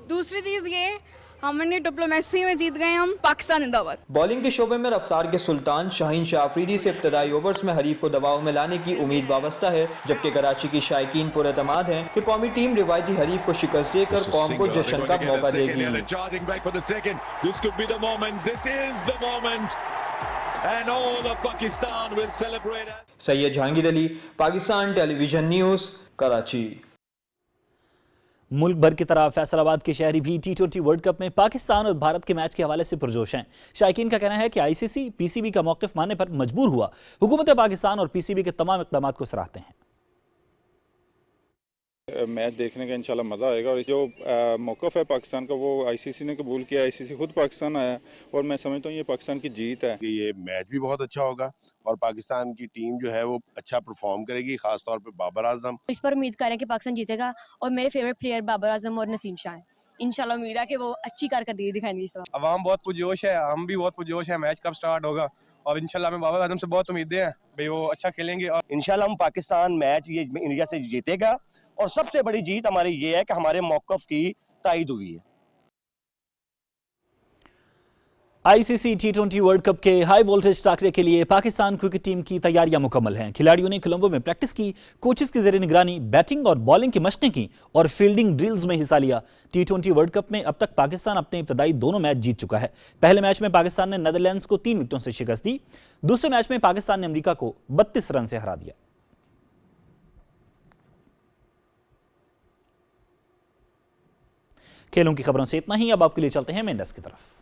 दूसरी चीज़ ये, हमने डिप्लोमेसी में जीत गए, हम पाकिस्तान जिंदाबाद। बॉलिंग के शोबे में रफ्तार के सुल्तान शाहीन शाह अफरीदी से इब्तदाई ओवर्स में हरीफ को दबाव में लाने की उम्मीद वाबस्ता है, जबकि कराची की शायकीन पुरएतमाद हैं कि कौमी टीम रिवायती हरीफ को शिकस्त देकर कौम को जश्न का मौका देगी। Syed Jahangir Ali, Pakistan television news, Karachi. मुल्क भर की तरह फैसलाबाद के शहरी भी T20 वर्ल्ड कप में पाकिस्तान और भारत के मैच के हवाले से पुरजोश हैं। शायकीन का कहना है कि आईसीसी पीसीबी का मौक़िफ़ मानने पर मजबूर हुआ। हुकूमत पाकिस्तान और पीसीबी के तमाम इक़दामात को सराहते हैं। मैच देखने का इंशाल्लाह मज़ा आएगा और जो मौक़िफ़ है पाकिस्तान का वो आईसीसी ने कबूल किया। आईसीसी खुद पाकिस्तान आया और मैं समझता हूँ ये पाकिस्तान की जीत है। ये मैच भी बहुत अच्छा होगा और पाकिस्तान की टीम जो है वो अच्छा परफॉर्म करेगी, खास तौर पे बाबर आजम। इस पर उम्मीद करें कि पाकिस्तान जीतेगा और मेरे फेवरेट प्लेयर बाबर आजम और नसीम शाह हैं। इंशाल्लाह उम्मीद है कि वो अच्छी कारकर्दगी दिखाएंगे इस बार। अवाम बहुत पुरजोश है, हम भी बहुत पुरजोश है। मैच कब स्टार्ट होगा और इंशाल्लाह हमें बाबर आजम से बहुत उम्मीदें हैं भाई वो अच्छा खेलेंगे और इंशाल्लाह हम पाकिस्तान मैच ये इंडिया से जीतेगा। और सबसे बड़ी जीत हमारी ये है कि हमारे मौक़िफ़ की तायद हुई है। आईसीसी T20 वर्ल्ड कप के हाई वोल्टेज टाकरे के लिए पाकिस्तान क्रिकेट टीम की तैयारियां मुकम्मल हैं। खिलाड़ियों ने कोलंबो में प्रैक्टिस की, कोचेस की ज़ेर निगरानी बैटिंग और बॉलिंग की मशक़ें की और फील्डिंग ड्रिल्स में हिस्सा लिया। T20 वर्ल्ड कप में अब तक पाकिस्तान अपने इब्तदाई दोनों मैच जीत चुका है। पहले मैच में पाकिस्तान ने नीदरलैंड्स को 3 विकेटों से शिकस्त दी। दूसरे मैच में पाकिस्तान ने अमरीका को 32 रन से हरा दिया। खेलों की खबरों से इतना ही। अब आपके लिए चलते हैं मेन डेस्क की तरफ।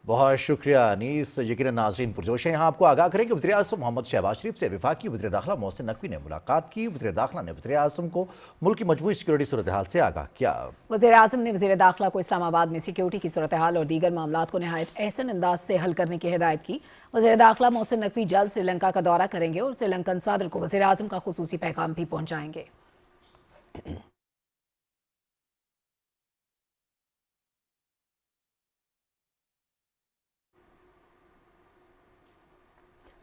बहुत शुक्रिया अनीस। यकीनन नाज़रीन पुरजोश हैं। यहाँ आपको आगाह करें कि वज़ीर-ए-आज़म मोहम्मद शहबाज शरीफ से वफाकी वज़ीर दाखिला मोहसिन नकवी ने मुलाकात की। वज़ीर दाखिला ने वज़ीर-ए-आज़म को मुल्क की मजबूत सिक्योरिटी सूरत हाल से आगाह किया। वज़ीर-ए-आज़म ने वज़ीर दाखिला को इस्लामाबाद में सिक्योरिटी की सूरत हाल और दीगर मामलात को नहायत एहसन अंदाज से हल करने की हिदायत की। वज़ीर दाखिला मोहसिन नकवी जल्द श्रीलंका का दौरा करेंगे और श्रीलंकन सदर को वज़ीर-ए-आज़म का खुसूसी पैगाम भी पहुँचाएंगे।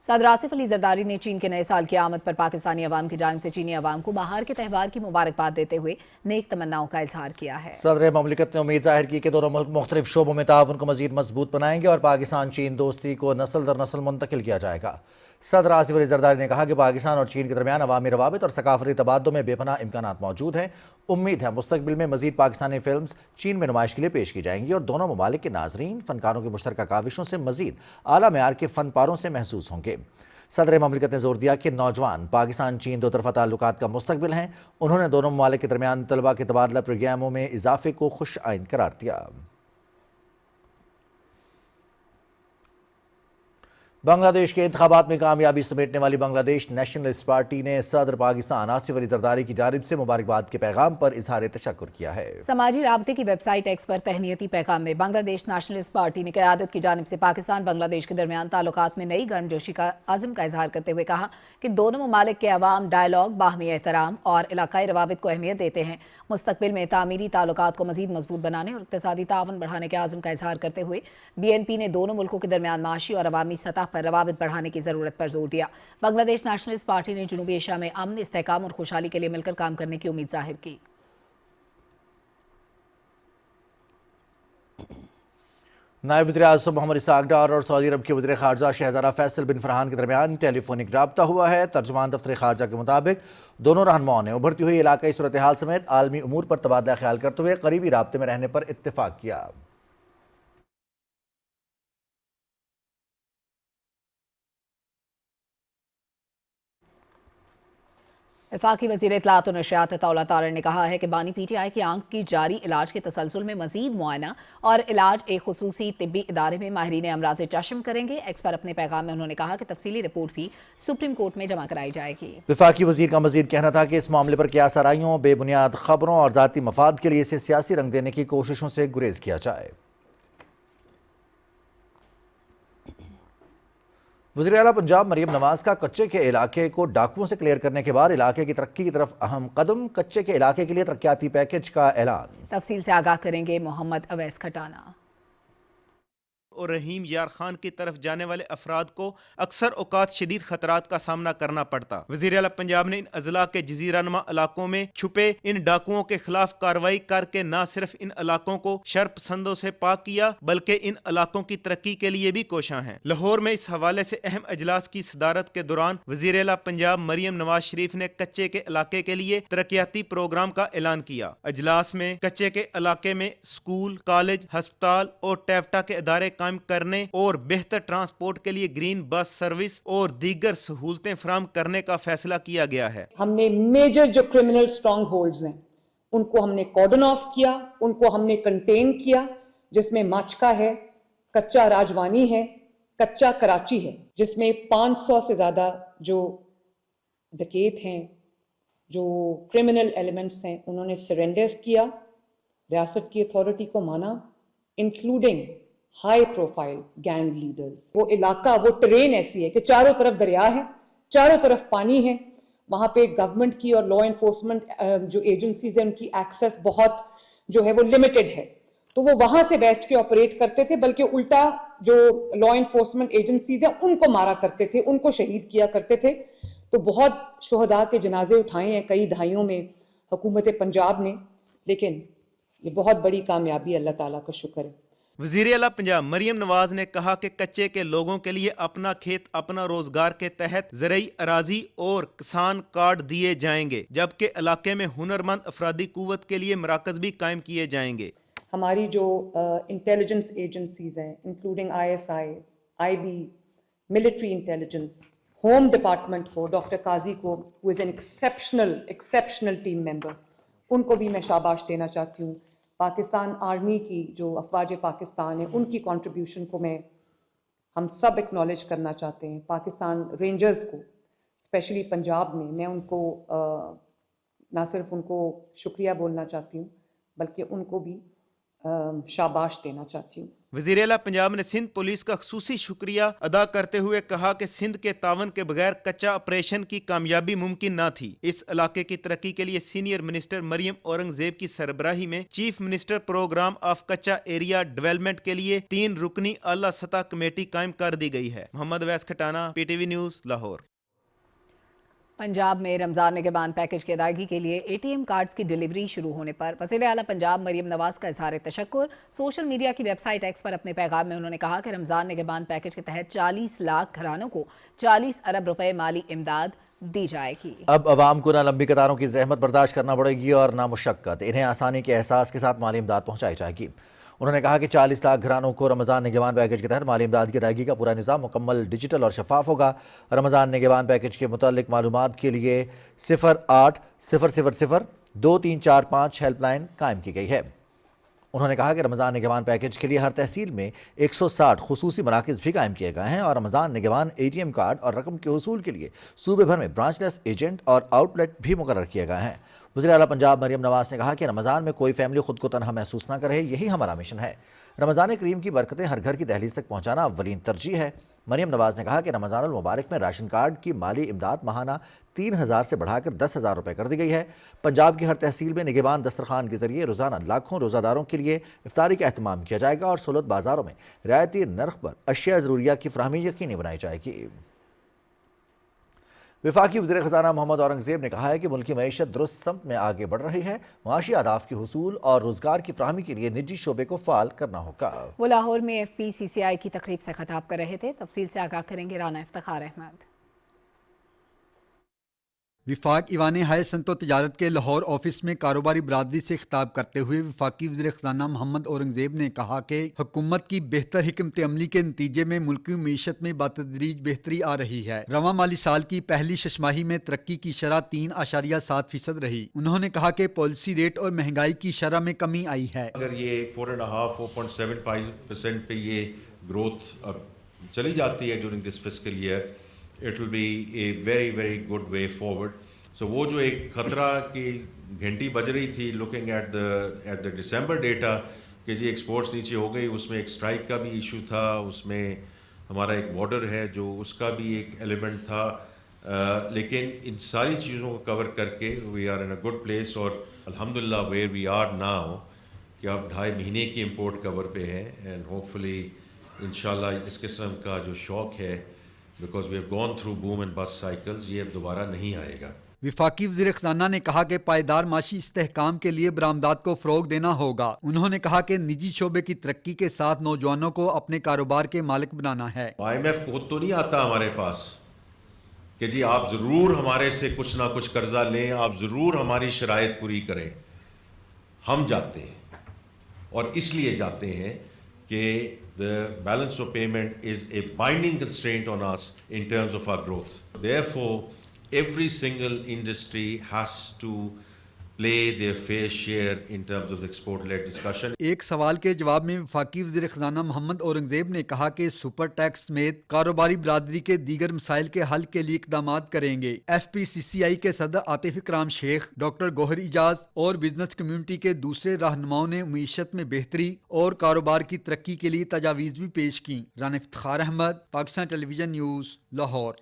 सदर आसिफ अली जरदारी ने चीन के नए साल की आमद पर पाकिस्तानी अवाम की जानिब से चीनी अवाम को बहार के त्यौहार की मुबारकबाद देते हुए नेक तमन्नाओं का इजहार किया है। सदर ममलिकत ने उम्मीद जाहिर की कि दोनों मुल्क मुख्तलिफ शोबों में ताउन को मजीद मजबूत बनाएंगे और पाकिस्तान चीन दोस्ती को नस्ल दर नस्ल मुंतकिल किया जाएगा। सदर आसिफ अली जरदारी ने कहा कि पाकिस्तान और चीन के दरमियान अवामी रवाबित और सकाफती तबादलों में बेपनाह इम्कानात मौजूद हैं। उम्मीद है मुस्तकबिल में मजीद पाकिस्तानी फिल्म्स चीन में नुमाइश के लिए पेश की जाएंगी और दोनों ममालिक के नाजरीन फनकारों की मुश्तरका काविशों से मजीद आला मेयार के फन पारों से महसूस होंगे। सदर ममलिकत ने जोर दिया कि नौजवान पाकिस्तान चीन दो तरफा ताल्लुकात का मुस्तकबिल हैं। उन्होंने दोनों ममालिक के दरमियान तलबा के तबादला प्रोग्रामों में इजाफे को खुश आइंद करार दिया। बांग्लादेश के इंतखाबात में कामयाबी समेटने वाली बांग्लादेश नेशनलिस्ट पार्टी ने सदर पाकिस्तान आसिफ अली जरदारी की जानिब से मुबारकबाद के पैगाम पर इजहार तशक्कुर किया है। समाजी राब्ते की वेबसाइट एक्स पर तहनीती पैगाम में बांग्लादेश नेशनलिस्ट पार्टी ने क़यादत की जानिब से पाकिस्तान बांग्लादेश के दरमियान ताल्लुकात में नई गर्मजोशी का आज़म का इजहार करते हुए कहा कि दोनों ममालिक के अवाम डायलॉग, बाहमी एहतराम और इलाकाई रवाबित को अहमियत देते हैं। मुस्तकबिल में तामीरी ताल्लुकात को मजीद मजबूत बनाने और इक़्तिसादी ताउन बढ़ाने के आज़म का इजहार करते हुए BNP ने दोनों मुल्कों के दरमियान माशी और अवामी सतह पर रवाबित बढ़ाने की ज़रूरत पर जोर दिया। बांग्लादेश नेशनलिस्ट पार्टी ने जनूबी एशिया में अमन, इस्तेहकाम और खुशहाली के लिए मिलकर काम करने की उम्मीद जाहिर की। नायब वज़ीर-ए-आज़म मोहम्मद इसहाक़ डार और सऊदी अरब के वज़ीर ख़ारजा शहज़ादा फैसल बिन फरहान के दरमियान टेलीफोनिक रब्ता हुआ है। तर्जुमान दफ्तर ख़ारजा के मुताबिक दोनों रहनुमाओं ने उभरती हुई इलाकाई सूरत हाल समेत आलमी उमूर पर तबादला ख्याल करते हुए करीबी राब्ते में रहने पर इत्तेफाक किया। वफाकी वज़ीर इत्तलात और नशरियात अताउल्लाह तारड़ ने कहा है कि बानी PTI की आंख की जारी इलाज के तसलसल में मजीद मुआयना और इलाज एक खुसूसी तिब्बी इदारे में माहिरीन अमराज़ चश्म करेंगे। एक्स पर अपने पैगाम में उन्होंने कहा कि तफसीली रिपोर्ट भी सुप्रीम कोर्ट में जमा कराई जाएगी। वफाकी वज़ीर का मजीद कहना था कि इस मामले पर क्या सराइयों, बेबुनियाद खबरों और ज़ाती मफाद के लिए इसे सियासी रंग देने की कोशिशों से गुरेज किया जाए। वज़ीर आला पंजाब मरियम नवाज का कच्चे के इलाके को डाकुओं से क्लियर करने के बाद इलाके की तरक्की की तरफ अहम कदम, कच्चे के इलाके के लिए तरक्याती पैकेज का ऐलान। तफसील से आगाह करेंगे मोहम्मद अवैस खटाना। और रहीम यार खान की तरफ जाने वाले अफराद को अक्सर औकात शदीद खतरात का सामना करना पड़ता। वज़ीर आला पंजाब ने इन अजला के जजीरानुमा इलाकों में छुपे इन डाकुओं के खिलाफ कार्रवाई करके न सिर्फ इन इलाकों को शर पसंदों से पाक किया बल्कि इन इलाकों की तरक्की के लिए भी कोशां हैं। लाहौर में इस हवाले से अहम अजलास की सदारत के दौरान वज़ीर आला पंजाब मरियम नवाज शरीफ ने कच्चे के इलाके के लिए तरक्याती प्रोग्राम का ऐलान किया। अजलास में कच्चे के इलाके में स्कूल, कॉलेज, हस्पताल और टैफ्टा के इदारे करने और बेहतर ट्रांसपोर्ट के लिए ग्रीन बस सर्विस और दीगर सहूलतें फराहम करने का फैसला किया गया है। हमने मेजर जो क्रिमिनल स्ट्रॉन्ग होल्ड्स हैं उनको हमने कॉर्डन ऑफ किया, उनको हमने कंटेन किया, जिसमें माचका है, कच्चा राजवानी है, कच्चा कराची है, जिसमें 500 से ज़्यादा जो डकैत हैं, जो क्रिमिनल एलिमेंट्स हैं, उन्होंने सरेंडर किया, रियासत की अथॉरिटी को माना, including high profile gang leaders. वो इलाका, वो ट्रेन ऐसी है कि चारों तरफ दरिया है, चारों तरफ पानी है, वहाँ पे गवर्नमेंट की और लॉ इन्फोर्समेंट जो एजेंसीज हैं उनकी एक्सेस बहुत जो है वो लिमिटेड है। तो वो वहाँ से बैठ के ऑपरेट करते थे, बल्कि उल्टा जो लॉ इन्फोर्समेंट एजेंसीज हैं उनको मारा करते थे, उनको शहीद किया करते थे। तो बहुत शुहदा के जनाजे उठाए हैं कई दहाइयों में हुकूमत पंजाब ने, लेकिन ये बहुत बड़ी कामयाबी, अल्लाह ताला का शुक्र है। वज़ीर आला पंजाब मरियम नवाज ने कहा कि कच्चे के लोगों के लिए अपना खेत अपना रोजगार के तहत ज़रई अराजी और किसान कार्ड दिए जाएंगे, जबकि इलाके में हुनरमंद अफरादी कुव्वत के लिए मराकज़ भी कायम किए जाएंगे। हमारी जो इंटेलिजेंस एजेंसीज हैं, including ISI, IB, military intelligence, home department को, डॉक्टर काजी को, who is an exceptional team member, उनको भी मैं शाबाश देना चाहती हूँ। पाकिस्तान आर्मी की जो अफवाज पाकिस्तान है उनकी कंट्रीब्यूशन को हम सब एक्नॉलेज करना चाहते हैं। पाकिस्तान रेंजर्स को स्पेशली पंजाब में मैं उनको ना सिर्फ उनको शुक्रिया बोलना चाहती हूँ बल्कि उनको भी शाबाश देना चाहती हूँ। वज़ीर आला पंजाब ने सिंध पुलिस का ख़ुसूसी शुक्रिया अदा करते हुए कहा कि सिंध के तावन के बगैर कच्चा ऑपरेशन की कामयाबी मुमकिन न थी। इस इलाके की तरक्की के लिए सीनियर मिनिस्टर मरियम औरंगजेब की सरबराही में चीफ मिनिस्टर प्रोग्राम ऑफ कच्चा एरिया डेवलपमेंट के लिए 3 रुकनी आला सतह कमेटी कायम कर दी गई है। मोहम्मद वैस खटाना, PTV न्यूज़, लाहौर। पंजाब में रमजान निगहबान पैकेज की अदायगी के लिए ATM कार्ड्स की डिलीवरी शुरू होने पर वज़ीर आला पंजाब मरियम नवाज का इजहार तशक्कुर। सोशल मीडिया की वेबसाइट एक्स पर अपने पैगाम में उन्होंने कहा कि रमजान निगहबान पैकेज के तहत 40 लाख घरानों को 40 अरब रुपए माली इमदाद दी जाएगी। अब आवाम को ना लंबी कतारों की जहमत बर्दाश्त करना पड़ेगी और ना मुशक्कत, इन्हें आसानी के एहसास के साथ माली इमदाद पहुँचाई जाएगी। उन्होंने कहा कि 40 लाख घरानों को रमज़ान निगहबान पैकेज के तहत माली इमदाद की अदायगी का पूरा निज़ाम मुकम्मल डिजिटल और शफाफ होगा। रमज़ान निगहबान पैकेज के मुतालिक मालूमात के लिए 0800022345 हेल्पलाइन कायम की गई है। उन्होंने कहा कि रमज़ान निगहबान पैकेज के लिए हर तहसील में 160 खुसूसी मराकज़ भी कायम किए गए हैं और रमज़ान निगहबान ATM कार्ड और रकम के वसूल के लिए सूबे भर में ब्रांचलेस एजेंट और आउटलेट भी मुकर्रर किए गए हैं। वज़ीर आला पंजाब मरियम नवाज ने कहा कि रमज़ान में कोई फैमिली खुद को तनहा महसूस न करे, यही हमारा मिशन है। रमज़ान करीम की बरकतें हर घर की दहलीज तक पहुँचाना अव्वलीन तरजीह है। मरियम नवाज ने कहा कि रमज़ानुल मुबारक में राशन कार्ड की माली इमदाद माहाना 3000 से बढ़ाकर 10,000 रुपये कर दी गई है। पंजाब की हर तहसील में निगहबान दस्तरखान के जरिए रोज़ाना लाखों रोज़ादारों के लिए इफ्तारी का एहतमाम किया जाएगा और सहूलत बाज़ारों में रियायती नर्ख पर अशिया ज़रूरिया की फ़राहमी यकीनी बनाई जाएगी। वफाकी वज़ीर ख़ज़ाना मोहम्मद औरंगज़ेब ने कहा है कि मुल्की मईशत दुरुस्त समत में आगे बढ़ रही है। मुआशी अहदाफ के हुसूल और रोज़गार की फ़राहमी के लिए निजी शोबे को फ़ाल करना होगा। वो लाहौर में FPCCI की तकरीब से खिताब कर रहे थे। तफसील से आगाह करेंगे राना इफ्तिखार अहमद। विफाक ईवान हाय सनत व तजारत के लाहौर ऑफिस में कारोबारी बरादरी से खिताब करते हुए वफाकी वज़ीर ख़ज़ाना मोहम्मद औरंगज़ेब ने कहा कि हुकूमत की बेहतर हिकमत अमली के नतीजे में मुल्की मीशत में बातदरीज बेहतरी आ रही है। रवां माली साल की पहली छमाही में तरक्की की शरह 3.7% रही। उन्होंने कहा कि पॉलिसी रेट और महंगाई की शरह में कमी आई है। अगर ये 4.75% पे ये ग्रोथ अब चली जाती है during this fiscal year, it will be a very very good way forward. So वो जो एक खतरा की घंटी बज रही थी looking at the December data कि जी एक्सपोर्ट्स नीचे हो गई, उसमें एक स्ट्राइक का भी इशू था, उसमें हमारा एक बॉर्डर है जो उसका भी एक एलिमेंट था, लेकिन इन सारी चीज़ों को कवर करके we are in a good place और अल्हम्दुलिल्लाह वेयर वी आर नाउ कि अब 2.5 महीने की इम्पोर्ट कवर पे है एंड होपफुली इंशाल्लाह इस किस्म का जो शौक है because we have gone through boom and bust cycles, ये अब दोबारा नहीं आएगा। विफाकी वज़ीर ख़ज़ाना ने कहा कि पायदार माशी इस्तेहकाम के लिए बरामदात को फ़रोग देना होगा। उन्होंने कहा कि निजी शोबे की तरक्की के साथ नौजवानों को अपने कारोबार के मालिक बनाना है। IMF खुद तो नहीं आता हमारे पास कि जी आप ज़रूर हमारे से कुछ ना कुछ कर्जा लें, आप ज़रूर हमारी शराइत पूरी करें। हम जाते हैं और इसलिए जाते हैं कि the balance of payment is a binding constraint on us in terms of our growth. Therefore, every single industry has to play their fair share in terms of the export-led discussion. एक सवाल के जवाब में वफाकी वज़ीर ख़ज़ाना मोहम्मद औरंगज़ेब ने कहा कि सुपर टैक्स समेत कारोबारी बरादरी के दीगर मसाइल के हल के लिए इक़दाम करेंगे। FPCCI के सदर आतिफ इकराम शेख, डॉक्टर गौहर इजाज और बिजनेस कम्युनिटी के दूसरे रहनुमाओं ने मीशत में बेहतरी और कारोबार की तरक्की के लिए तजावीज़ भी पेश की। Rana Iftikhar Ahmad, Pakistan television news, Lahore.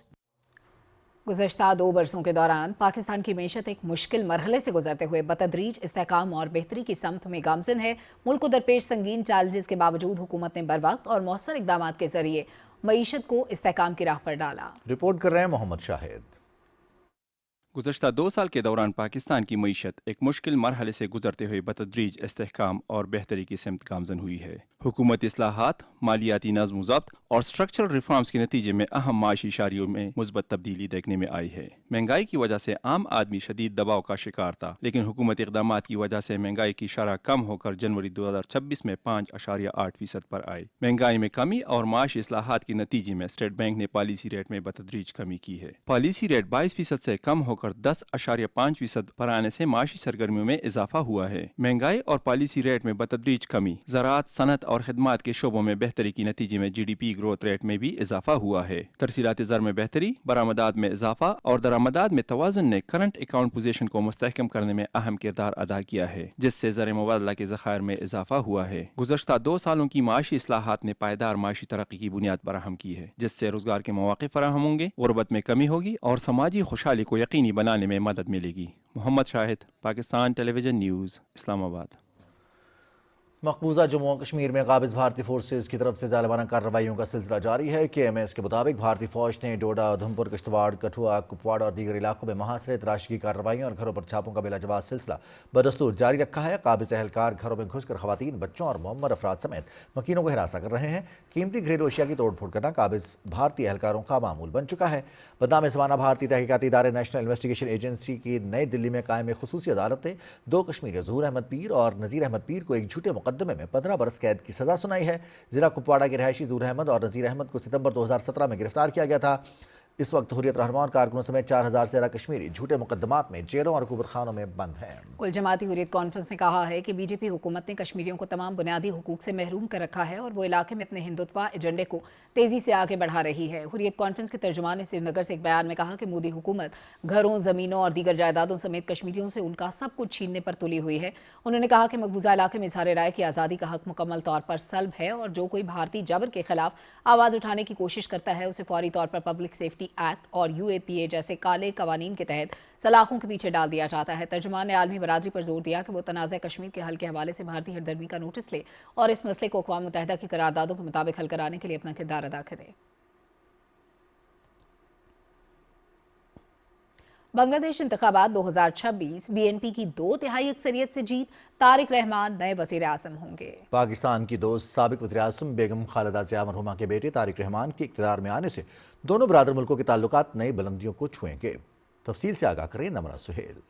गुज़श्ता 2 बरसों के दौरान पाकिस्तान की मीशत एक मुश्किल मरहले से गुजरते हुए बतदरीज इस्तेहकाम और बेहतरी की समत में गामज़न है। मुल्क को दरपेश संगीन चैलेंजेस के बावजूद हुकूमत ने बर वक्त और मौसर इकदाम के जरिए मईशत को इस्तेहकाम की राह पर डाला। रिपोर्ट कर रहे हैं मोहम्मद शाहिद। गुज़श्ता 2 साल के दौरान पाकिस्तान की मईशत एक मुश्किल मरहले से गुजरते हुए बतदरीज इस्तेहकाम और बेहतरी की सिमत गामज़न हुई है। हुकूमत इस्लाहात, मालियाती नज़्म ज़ब्त और स्ट्रक्चरल रिफॉर्म्स के नतीजे में अहम माशी इशारियों में मुस्बत तब्दीली देखने में आई है। महंगाई की वजह से आम आदमी शदीद दबाव का शिकार था, लेकिन हुकूमती इक़दामात की वजह से महंगाई की शरह कम होकर जनवरी 2026 में 5.8% पर आई। महंगाई में कमी और माशी इस्लाहात के नतीजे में स्टेट बैंक ने पॉलिसी रेट में बतदरीज कमी की है। पॉलिसी रेट 22% से कम होकर बढ़कर 10.5% पर आने से माशी सरगर्मियों में इजाफा हुआ है। महंगाई और पॉलिसी रेट में बतदरीज कमी, ज़राअत, सनत और खिदमात के शोबों में बेहतरी के नतीजे में GDP ग्रोथ रेट में भी इजाफा हुआ है। तरसीलात ज़र में बेहतरी, बरामदात में इजाफा और दरामदात में तवाज़ुन ने करंट अकाउंट पोजीशन को मुस्तहकम करने में अहम किरदार अदा किया है, जिससे ज़र मुबादला के ज़खायर में इजाफा हुआ है। गुज़श्ता 2 सालों की माशी इस्लाहात ने पायदार माशी तरक्की की बुनियाद फराहम की है, जिससे रोजगार के मौके फराहम होंगे, गुर्बत में कमी होगी और समाजी खुशहाली को यकीनी बनाने में मदद मिलेगी। Mohammad Shahid, Pakistan television news, Islamabad. मकबूजा जम्मू और कश्मीर में काबिज भारतीय फोर्सेज की तरफ से जालिमाना कार्रवाइयों का सिलसिला जारी है। KMS के मुताबिक भारतीय फौज ने डोडा, उधमपुर, किश्तवाड़, कठुआ, कुपवाड़ और दीगर इलाकों में महासरे तलाशी की कार्रवाइयों और घरों पर छापों का बिलाजवाब सिलसिला बदस्तूर जारी रखा है। काबिज एहलकार घरों में घुसकर खवातीन, बच्चों और मुअम्मर अफराद समेत मकीनों को हिरासा कर रहे हैं। कीमती घरेलू अशिया की तोड़फोड़ करना काबिज भारतीय एहलकारों का मामूल बन चुका है। बदनाम ज़माना भारतीय तहकीकाती इदारे नेशनल इन्वेस्टिगेशन एजेंसी की नई दिल्ली में कायम खुसूसी अदालत ने 2 कश्मीरी ज़हूर अहमद पीर और नज़ीर अहमद पीर को एक झूठे मुकदमे में 15 बरस कैद की सजा सुनाई है। जिला कुपवाड़ा के रहायशी ज़हूर अहमद और नज़ीर अहमद को सितंबर 2017 में गिरफ्तार किया गया था। इस वक्त हुर्रियत रहनुमा और कारकुनों समेत 4000 से ज़्यादा कश्मीरी झूठे मुकदमात में जेलों और हुकूमतखानों में बंद हैं। कुल जमाती हुर्रियत कॉन्फ्रेंस ने कहा है कि बीजेपी हुकूमत ने कश्मीरियों को तमाम बुनियादी हुकूक से महरूम कर रखा है और वो इलाके में अपने हिंदुत्व एजेंडे को तेजी से आगे बढ़ा रही है। हुर्रियत कॉन्फ्रेंस के तर्जुमान ने श्रीनगर से एक बयान में कहा कि मोदी हुकूमत घरों, ज़मीनों और दीगर जायदादों समेत कश्मीरियों से उनका सब कुछ छीनने पर तुली हुई है। उन्होंने कहा कि मकबूजा इलाके में इज़हार राय की आज़ादी का हक मुकम्मल तौर पर सल्ब है और जो कोई भारतीय जबर के खिलाफ आवाज़ उठाने की कोशिश करता है उसे फौरी तौर पर पब्लिक सेफ्टी एक्ट और UAPA जैसे काले कवानीन के तहत सलाखों के पीछे डाल दिया जाता है। तर्जुमान ने आलमी बरादरी पर जोर दिया कि वो तनाज़ा कश्मीर के हल के हवाले से भारतीय हमदर्दी का नोटिस ले और इस मसले को अक़वाम मुत्तहिदा की करारदादों के मुताबिक हल कराने के लिए अपना किरदार अदा करे। बांग्लादेश इंतखाबात 2026 BNP की 2/3 अक्सरियत से जीत, तारिक रहमान नए वज़ीर आज़म होंगे। पाकिस्तान की दोस्त साबिक वज़ीर आज़म बेगम खालिदा ज़िया मरहुमा के बेटे तारिक रहमान के इक़्तिदार में आने से दोनों बरादर मुल्कों के ताल्लुकात नई बुलंदियों को छुएंगे। तफसील से आगाह करें नमरा सुहेल।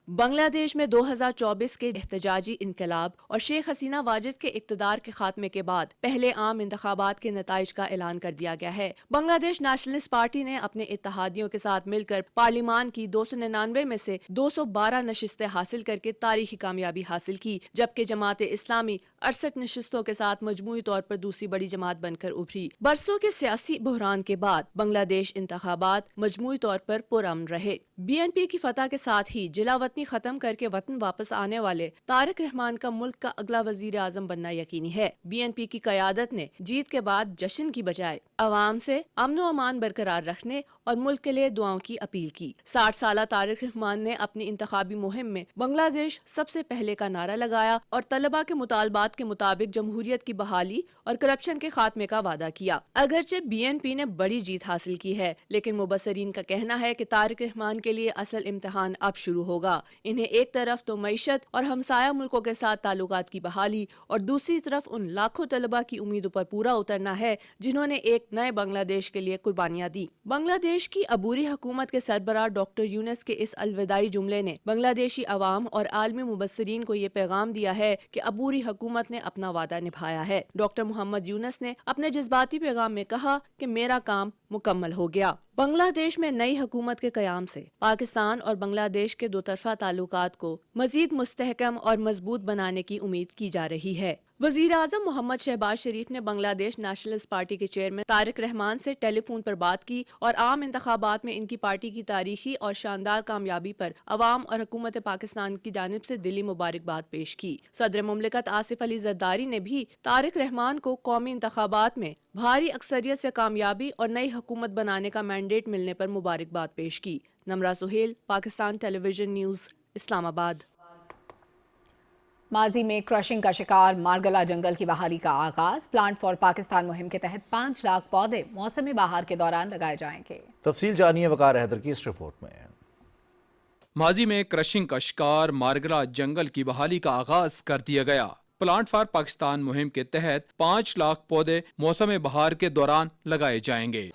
बांग्लादेश में 2024 के एहतजाजी इनकलाब और शेख हसीना वाजिद के इक़्तिदार के खात्मे के बाद पहले आम इंतखाबात के नताइज का ऐलान कर दिया गया है। बांग्लादेश नेशनलिस्ट पार्टी ने अपने इत्तेहादियों के साथ मिलकर पार्लिमान की 299 में से 212 नशिस्तें हासिल करके तारीखी कामयाबी हासिल की, जबकि जमात इस्लामी 68 नशिस्तों के साथ मजमूई तौर पर दूसरी बड़ी जमात बनकर उभरी। बरसों के सियासी बहरान के बाद बांग्लादेश इंतखाबात मजमूई तौर पर पुरअमन रहे। BNP की फतह के साथ ही जिला वतनी खत्म करके वतन वापस आने वाले तारिक रहमान का मुल्क का अगला वजीर आजम बनना यकीनी है। BNP की क़यादत ने जीत के बाद जश्न की बजाय अवाम से अमन व अमान बरकरार रखने और मुल्क के लिए दुआओं की अपील की। 60 साला तारिक रहमान ने अपनी इंतखाबी मुहिम में बांग्लादेश सबसे पहले का नारा लगाया और तलबा के मुतालबात के मुताबिक जमहूरियत की बहाली और करप्शन के खात्मे का वादा किया। अगरचे BNP ने बड़ी जीत हासिल की है, लेकिन मुबसरीन का कहना है कि तारिक रहमान के लिए असल इम्तिहान अब शुरू होगा। इन्हें एक तरफ तो मईशत और हमसाया मुल्कों के साथ ताल्लुकात की बहाली और दूसरी तरफ उन लाखों तलबा की उम्मीदों पर पूरा उतरना है जिन्होंने एक नए बांग्लादेश के लिए कुर्बानियां दी। बांग्लादेश की अबूरी हुकूमत के सरबराह डॉक्टर यूनुस के इस अलविदाई जुमले ने बांग्लादेशी अवाम और आलमी मुबसरीन को ये पैगाम दिया है कि अबूरी हुकूमत ने अपना वादा निभाया है। डॉक्टर मोहम्मद यूनुस ने अपने जज्बाती पैगाम में कहा कि मेरा काम मुकम्मल हो गया। बांग्लादेश में नई हुकूमत के कयाम से पाकिस्तान और बांग्लादेश के दो तरफा ताल्लुकात को मजीद मुस्तहकम और मजबूत बनाने की उम्मीद की जा रही है। वजीर आजम मोहम्मद शहबाज शरीफ ने बांग्लादेश नेशनलिस्ट पार्टी के चेयरमैन तारिक रहमान से टेलीफोन पर बात की और आम इंतखाबात में इनकी पार्टी की तारीखी और शानदार कामयाबी पर अवाम और हुकूमत पाकिस्तान की जानिब से दिली मुबारकबाद पेश की। सदर मुमलिकत आसिफ अली जरदारी ने भी तारिक रहमान को कौमी इंतखाबात में भारी अक्सरियत से कामयाबी और नई हुकूमत बनाने का मैंडेट मिलने पर मुबारकबाद पेश की। Namra Suhail, Pakistan television news, Islamabad. माजी में क्रशिंग का शिकार मारगला जंगल की बहाली का आगाज। प्लांट फॉर पाकिस्तान मुहिम के तहत 5 लाख पौधे मौसम बहार के दौरान लगाए जाएंगे। तफसील जानिए वकार हैदर की इस रिपोर्ट में। माजी में क्रशिंग का शिकार मारगला जंगल की बहाली का आगाज कर दिया गया। प्लांट फॉर पाकिस्तान मुहिम के तहत 5 लाख पौधे मौसम बहार के दौरान लगाए जाएंगे।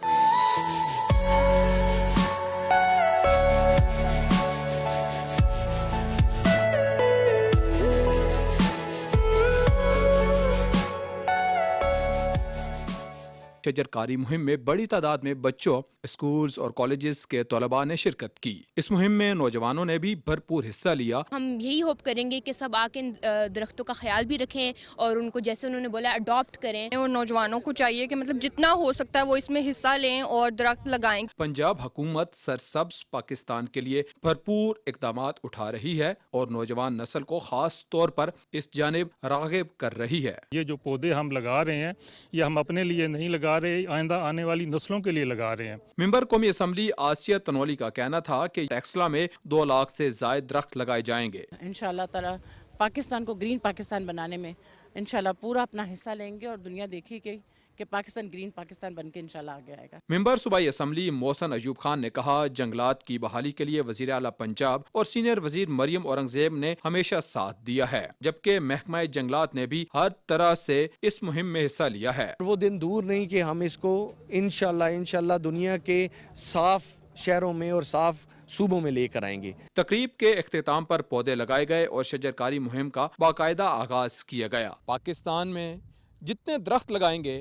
शजरकारी मुहिम में बड़ी तादाद में बच्चों, स्कूल्स और कॉलेजेस के तलबा ने शिरकत की। इस मुहिम में नौजवानों ने भी भरपूर हिस्सा लिया। हम यही होप करेंगे कि सब आके दरख्तों का ख्याल भी रखें और उनको जैसे उन्होंने बोला अडॉप्ट करें। और नौजवानों को चाहिए कि मतलब जितना हो सकता है वो इसमें हिस्सा लें और दरख्त लगाएं। पंजाब हुकूमत सरसब्ज पाकिस्तान के लिए भरपूर इक़दामात उठा रही है और नौजवान नस्ल को खास तौर पर इस जानिब राग़िब कर रही है। ये जो पौधे हम लगा रहे हैं ये हम अपने लिए नहीं लगा रहे, आइंदा आने वाली नस्लों के लिए लगा रहे हैं। मेंबर कौमी असम्बली आसिया तनोली का कहना था कि टेक्सला में 2 लाख से ज़ायद दरख्त लगाए जाएंगे। इंशाअल्लाह ताला पाकिस्तान को ग्रीन पाकिस्तान बनाने में इंशाअल्लाह पूरा अपना हिस्सा लेंगे और दुनिया देखेगी कि पाकिस्तान ग्रीन पाकिस्तान बनके इंशाअल्लाह आगे आएगा। मेंबर सूबाई असम्बली मोहसन अयूब खान ने कहा, जंगलात की बहाली के लिए वज़ीर आला पंजाब और सीनियर वज़ीर मरियम औरंगजेब ने हमेशा साथ दिया है, जबकि महकमा जंगलात ने भी हर तरह से इस मुहिम में हिस्सा लिया है। वो दिन दूर नहीं कि हम इसको इंशाअल्लाह दुनिया के साफ शहरों में और साफ सूबों में लेकर आएंगे। तकरीब के इख्तिताम पर पौधे लगाए गए और शजरकारी मुहिम का बाकायदा आगाज किया गया। पाकिस्तान में जितने दरख्त लगाएंगे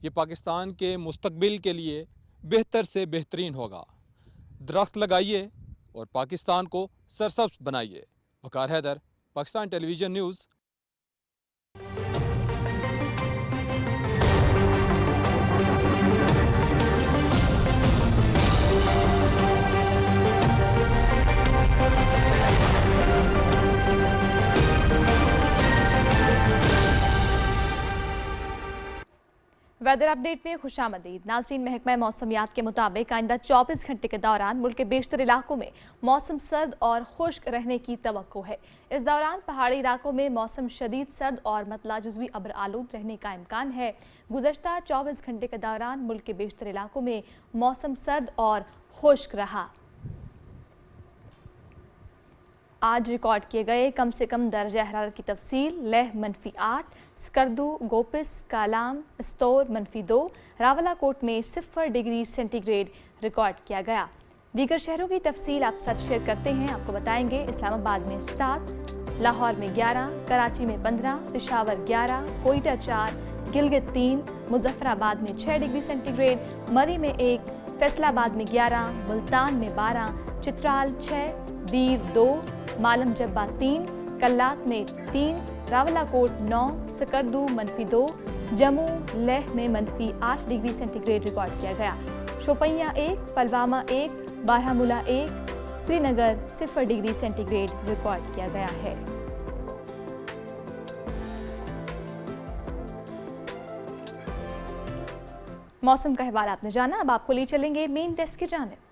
ये पाकिस्तान के मुस्तकबिल के लिए बेहतर से बेहतरीन होगा। दरख्त लगाइए और पाकिस्तान को सरसब्ज बनाइए। Waqar Haider, Pakistan television news. Weather update में खुशामदीद। नाज़रीन, महकमा मौसमियात के मुताबिक आइंदा 24 घंटे के दौरान मुल्क के बेशतर इलाकों में मौसम सर्द और खुश्क रहने की तवक्को है। इस दौरान पहाड़ी इलाकों में मौसम शदीद सर्द और मतला जुज़वी अब्र आलूद रहने का इम्कान है। गुज़श्ता 24 घंटे के दौरान मुल्क के बेशतर इलाकों में मौसम सर्द और खुश्क रहा। आज रिकॉर्ड किए गए कम से कम दर्जा हरारत की तफसील: लेह -8, स्कर्दू, गोपिस, कालाम, स्तोर -2, रावलाकोट में 0 डिग्री सेंटीग्रेड रिकॉर्ड किया गया। दीगर शहरों की तफसील आप साथ शेयर करते हैं। आपको बताएंगे इस्लामाबाद में 7, लाहौर में 11, कराची में 15, पेशावर 11, कोयटा 4, गिलगित 3, मुजफ्फराबाद में 6 डिग्री सेंटीग्रेड, मरी में 1, फैसलाबाद में 11, मुल्तान में 12, चित्राल 6, दीर 2, मालम जब्बा 3, कल्लात में 3, रावलाकोट 9, सकर्दू -2, जम्मू लेह में -8 डिग्री सेंटीग्रेड रिकॉर्ड किया गया। Shopian 1, Pulwama 1, Baramulla 1, Srinagar 0 degree centigrade record किया गया है। मौसम का अहवाल आपने जाना, अब आपको ले चलेंगे मेन डेस्क की जानिब।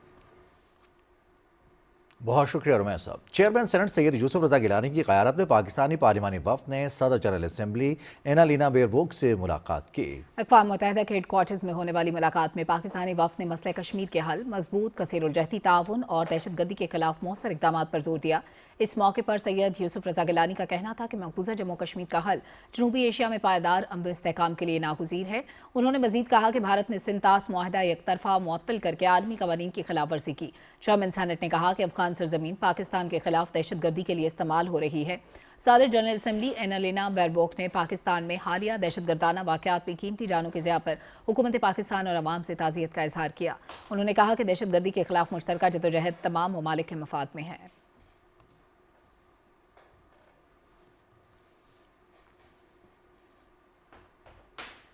बहुत शुक्रिया रुमैया साहब। चेयरमैन सेनेट सैयद यूसुफ रजा गिलानी की क़यादत में पाकिस्तानी पार्लिमानी वफ़द ने सदर जनरल असम्बली एनालिना बेयरबोक से मुलाकात की। अक़वाम मुत्तहिदा के हेडक्वार्टर्स में होने वाली मुलाकात में पाकिस्तानी वफ़द ने मसले कश्मीर के हल, मजबूत कसीरुलजहती ताउन और दहशतगर्दी के खिलाफ मौसर इक़दाम पर जोर दिया। इस मौके पर सैयद यूसुफ रजा गिलानी का कहना था कि मकबूजा जम्मू कश्मीर का हल जनूबी एशिया में पायदार अमन इस्तेहकाम के लिए नागुज़ीर है। उन्होंने मजीद कहा कि भारत ने सिंतास मुआहदा एक तरफा मुअत्तल करके आलमी कवानीन की खिलाफ वर्जी की। चेयरमैन सेनेट ने कहा कि अफगान सरजमीन पाकिस्तान के खिलाफ दहशतगर्दी के लिए इस्तेमाल हो रही है। सदर जनरल असम्बली एनालिना बेयरबोक ने पाकिस्तान में हालिया दहशतगर्दाना वाक़यात में कीमती जानों के ज़िया पर हुकूमत पाकिस्तान और अवाम से ताज़ियत का इजहार किया। उन्होंने कहा कि दहशतगर्दी के खिलाफ मुश्तरका जदोजहद तमाम ममालिक के मफाद में है।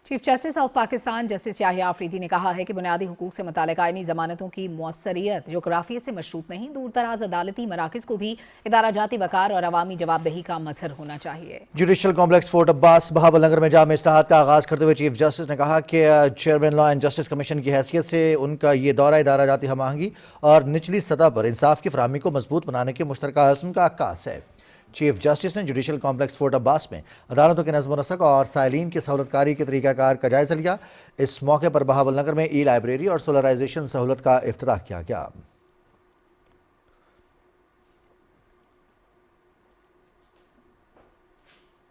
Chief justice of Pakistan justice Yahya Afridi ने कहा है कि बुनियादी हुकूक से मुताल्लिक़ आईनी ज़मानतों की मौसरियत जोग्राफिया से मशरूत नहीं, दूर दराज अदालती मराकज़ को भी इदारा जाती वकार और अवामी जवाबदेही का मजहर होना चाहिए। Judicial complex Fort Abbas Bahawalnagar में जाम इस्लाहात का आगाज़ करते हुए चीफ जस्टिस ने कहा कि chairman law and justice commission की हैसियत से उनका ये दौरा इदारा जाती हम आहंगी और निचली सतह पर इंसाफ की फराहमी को मजबूत बनाने के मुश्तरका अज़्म का अक्कास है। चीफ जस्टिस ने जुडिशल कॉम्प्लेक्स फोर्ट अब्बास में अदालतों के नज़्म नस्क और साइलिन की सहूलतकारी के तरीक़ाकार का जायज़ा लिया। इस मौके पर बहावल नगर में ई लाइब्रेरी और सोलराइजेशन सहूलत का इफ्तिताह किया गया।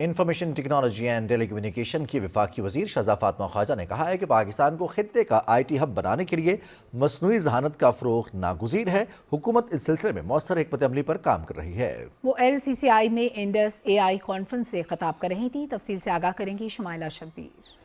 इंफॉर्मेशन टेक्नोलॉजी एंड टेलीकम्युनिकेशन की वफाकी वज़ीर शहज़ाद फातिमा ख्वाजा ने कहा है कि पाकिस्तान को खित्ते का IT हब बनाने के लिए मसनूई ज़हानत का फ़रोग़ नागुज़ीर है। हुकूमत इस सिलसिले में मौसर हिकमत अमली पर काम कर रही है। वो LCCI में इंडस AI कॉन्फ्रेंस से खिताब कर रही थी। तफसील से आगाह करेंगी शुमाइला शब्बीर।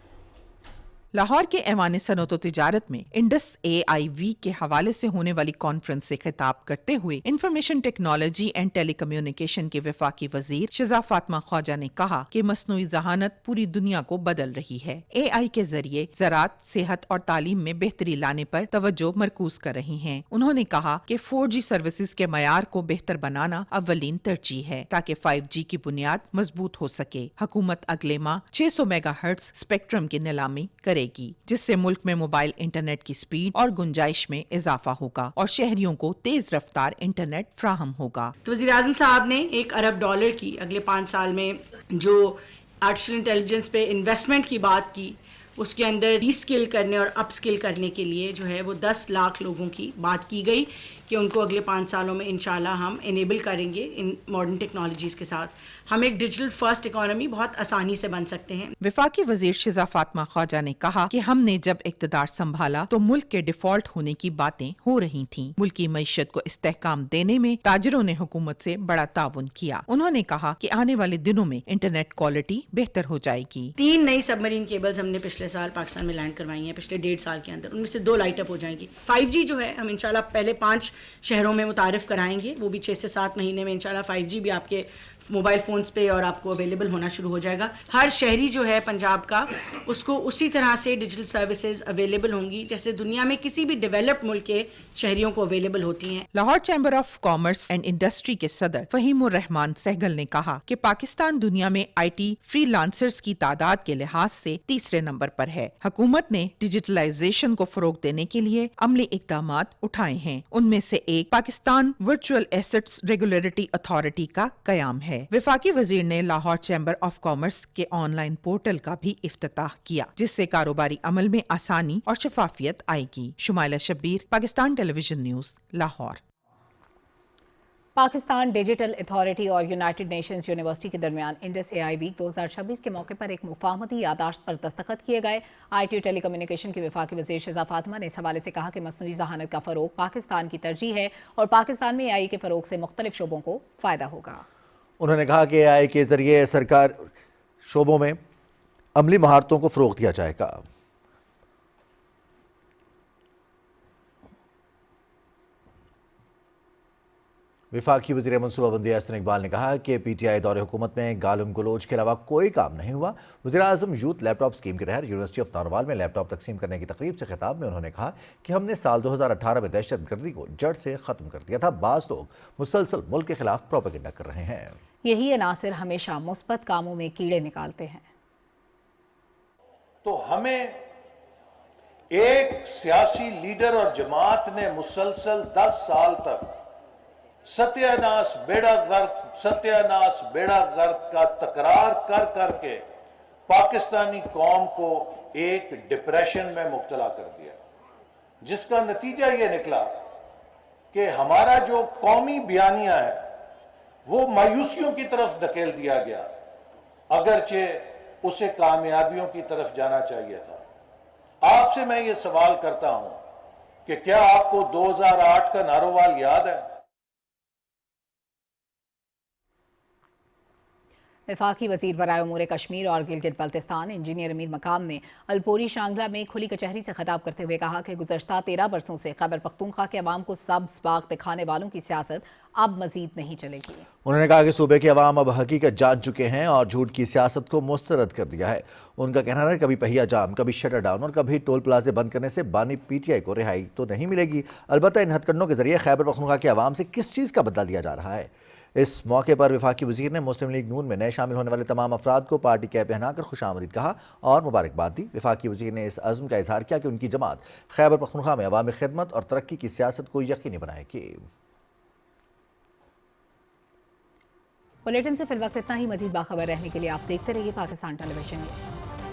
लाहौर के ऐवान सनअत व तिजारत में इंडस AIV के हवाले से होने वाली कॉन्फ्रेंस से खिताब करते हुए इंफॉर्मेशन टेक्नोलॉजी एंड टेलीकम्युनिकेशन के वफाकी वजीर शिजा फातिमा ख्वाजा ने कहा कि मसनूई जहानत पूरी दुनिया को बदल रही है। AI के जरिए ज़राअत, सेहत और तालीम में बेहतरी लाने पर तवज्जो मरकूज कर रही हैं। उन्होंने कहा कि 4G सर्विसेज के मयार को बेहतर बनाना अव्वलीन तरजीह है ताकि 5G की बुनियाद मजबूत हो सके। हुकूमत अगले माह 600 मेगाहर्ट्ज स्पेक्ट्रम की नीलामी करेगी, जिससे मुल्क में मोबाइल इंटरनेट की स्पीड और गुंजाइश में इजाफा होगा और शहरियों को तेज रफ्तार इंटरनेट फ्राहम होगा। तो वज़ीर आज़म साहब ने $1 अरब की अगले 5 साल में जो आर्टिफिशियल इंटेलिजेंस पे इन्वेस्टमेंट की बात की, उसके अंदर रीस्किल करने और अपस्किल करने के लिए जो है वो 10 लाख लोगों की बात की गई कि उनको अगले 5 सालों में इंशाल्लाह हम इनेबल करेंगे इन मॉडर्न टेक्नोलॉजीज़ के साथ। हम एक डिजिटल फर्स्ट इकोनॉमी बहुत आसानी से बन सकते हैं। वफाकी वजीर शिजा फातिमा ख्वाजा ने कहा कि हमने जब इक़्तिदार संभाला तो मुल्क के डिफॉल्ट होने की बातें हो रही थीं। मुल्क की मईशत को इस्तेहकाम देने में ताजरों ने हुकूमत से बड़ा ताउन किया। उन्होंने कहा कि आने वाले दिनों में इंटरनेट क्वालिटी बेहतर हो जाएगी। 3 नई सबमरीन केबल्स हमने पिछले साल पाकिस्तान में लैंड करवाई हैं, पिछले 1.5 साल के अंदर। उनमें से 2 लाइट अप हो जाएंगी। 5G जो है हम इंशाल्लाह पहले 5 शहरों में मुतारिफ कराएंगे, वो भी 6 से 7 महीने में इंशाल्लाह 5G भी आपके मोबाइल फ़ोन्स पे और आपको अवेलेबल होना शुरू हो जाएगा। हर शहरी जो है पंजाब का, उसको उसी तरह से डिजिटल सर्विसेज अवेलेबल होंगी जैसे दुनिया में किसी भी डेवलप्ड मुल्क के शहरियों को अवेलेबल होती हैं। Lahore chamber of commerce and industry के सदर फहीमुर रहमान सहगल ने कहा कि पाकिस्तान दुनिया में IT फ्रीलांसर्स की तादाद के लिहाज से तीसरे नंबर पर है। हुकूमत ने डिजिटलाइजेशन को फरोग देने के लिए अमली इक़दामात उठाए हैं। उनमें से एक Pakistan virtual assets regulatory authority का कयाम है। वफाकी वजीर ने लाहौर चैम्बर ऑफ कॉमर्स के ऑनलाइन पोर्टल का भी इफ्तिताह किया, जिससे कारोबारी अमल में आसानी और शफाफियत आएगी। Shumaila Shabbir, Pakistan television news, Lahore. Pakistan digital authority और यूनाइटेड नेशंस यूनिवर्सिटी के दरमियान इंडस AI वीक 2026 के मौके पर एक मुफाहमती यादाश्त पर दस्तखत किए गए। IT और टेलीकम्युनिकेशन की वफाकी वज़ीर शिजा फातिमा ने इस हवाले से कहा कि मसनूई ज़हानत का फ़रोग पाकिस्तान की तरजीह है और पाकिस्तान में AI के फ़रोग से मुख्तलिफ शोबों को फ़ायदा होगा। उन्होंने कहा कि AI के जरिए सरकार शोबों में अमली महारतों को फ़रोग़ दिया जाएगा। वफाकी वज़ीर मनसूबाबंदी अहसन इकबाल ने कहा कि PTI दौरे हुकूमत में गालम गलोच के अलावा कोई काम नहीं हुआ। वज़ीर आज़म यूथ लैपटॉप स्कीम के तहत यूनिवर्सिटी ऑफ नारवाल में लैपटॉप तकसीम करने की तकरीब से खिताब में उन्होंने कहा कि हमने साल 2018 में दहशत गर्दी को जड़ से ख़त्म कर दिया था। बाज़ लोग मुसलसल मुल्क के खिलाफ प्रोपेगेंडा कर रहे हैं। यही अनासिर हमेशा मुस्बत कामों में कीड़े निकालते हैं। तो हमें एक सियासी लीडर और जमात ने मुसलसल 10 साल तक सत्यानाश बेड़ा गर्क का तकरार कर करके पाकिस्तानी कौम को एक डिप्रेशन में मुब्तला कर दिया, जिसका नतीजा ये निकला कि हमारा जो कौमी बयानिया है वो मायूसियों की तरफ धकेल दिया गया, अगरचे उसे कामयाबियों की तरफ जाना चाहिए था। आपसे मैं ये सवाल करता हूं कि क्या आपको 2008 का नारोवाल याद है? वफाकी वज़ीर बराए उमूर कश्मीर और गिलगित बल्तिस्तान इंजीनियर अमीर मकाम ने अलपोरी शांगला में खुली कचहरी से खिताब करते हुए कहा कि गुज़श्ता 13 बरसों से खैबर पख्तूनख्वा के अवाम को सब्ज़ बाग दिखाने वालों की सियासत अब मजीद नहीं चलेगी। उन्होंने कहा कि सूबे के अवाम अब हकीकत जान चुके हैं और झूठ की सियासत को मुस्तरद कर दिया है। उनका कहना है कभी पहिया जाम, कभी शटर डाउन और कभी टोल प्लाजे बंद करने से बानी PTI को रिहाई तो नहीं मिलेगी। अलबत्ता इन हथकंडों के जरिए खैबर पख्तूनख्वा के अवाम से किस चीज़ का बदला लिया जा रहा है। इस मौके पर वफाकी वज़ीर ने मुस्लिम लीग नून में नए शामिल होने वाले तमाम अफराद को पार्टी कैप पहनाकर खुशामदीद कहा और मुबारकबाद दी। वफाकी वज़ीर ने इस अज़्म का इजहार किया कि उनकी जमात खैबर पख्तूनख्वा में अवामी खिदमत और तरक्की की सियासत को यकीनी बनाएगी। बुलेटिन से फिर वक्त इतना ही। मजीद बाखबर रहने के लिए आप देखते रहिए पाकिस्तान टेलीविजन न्यूज़।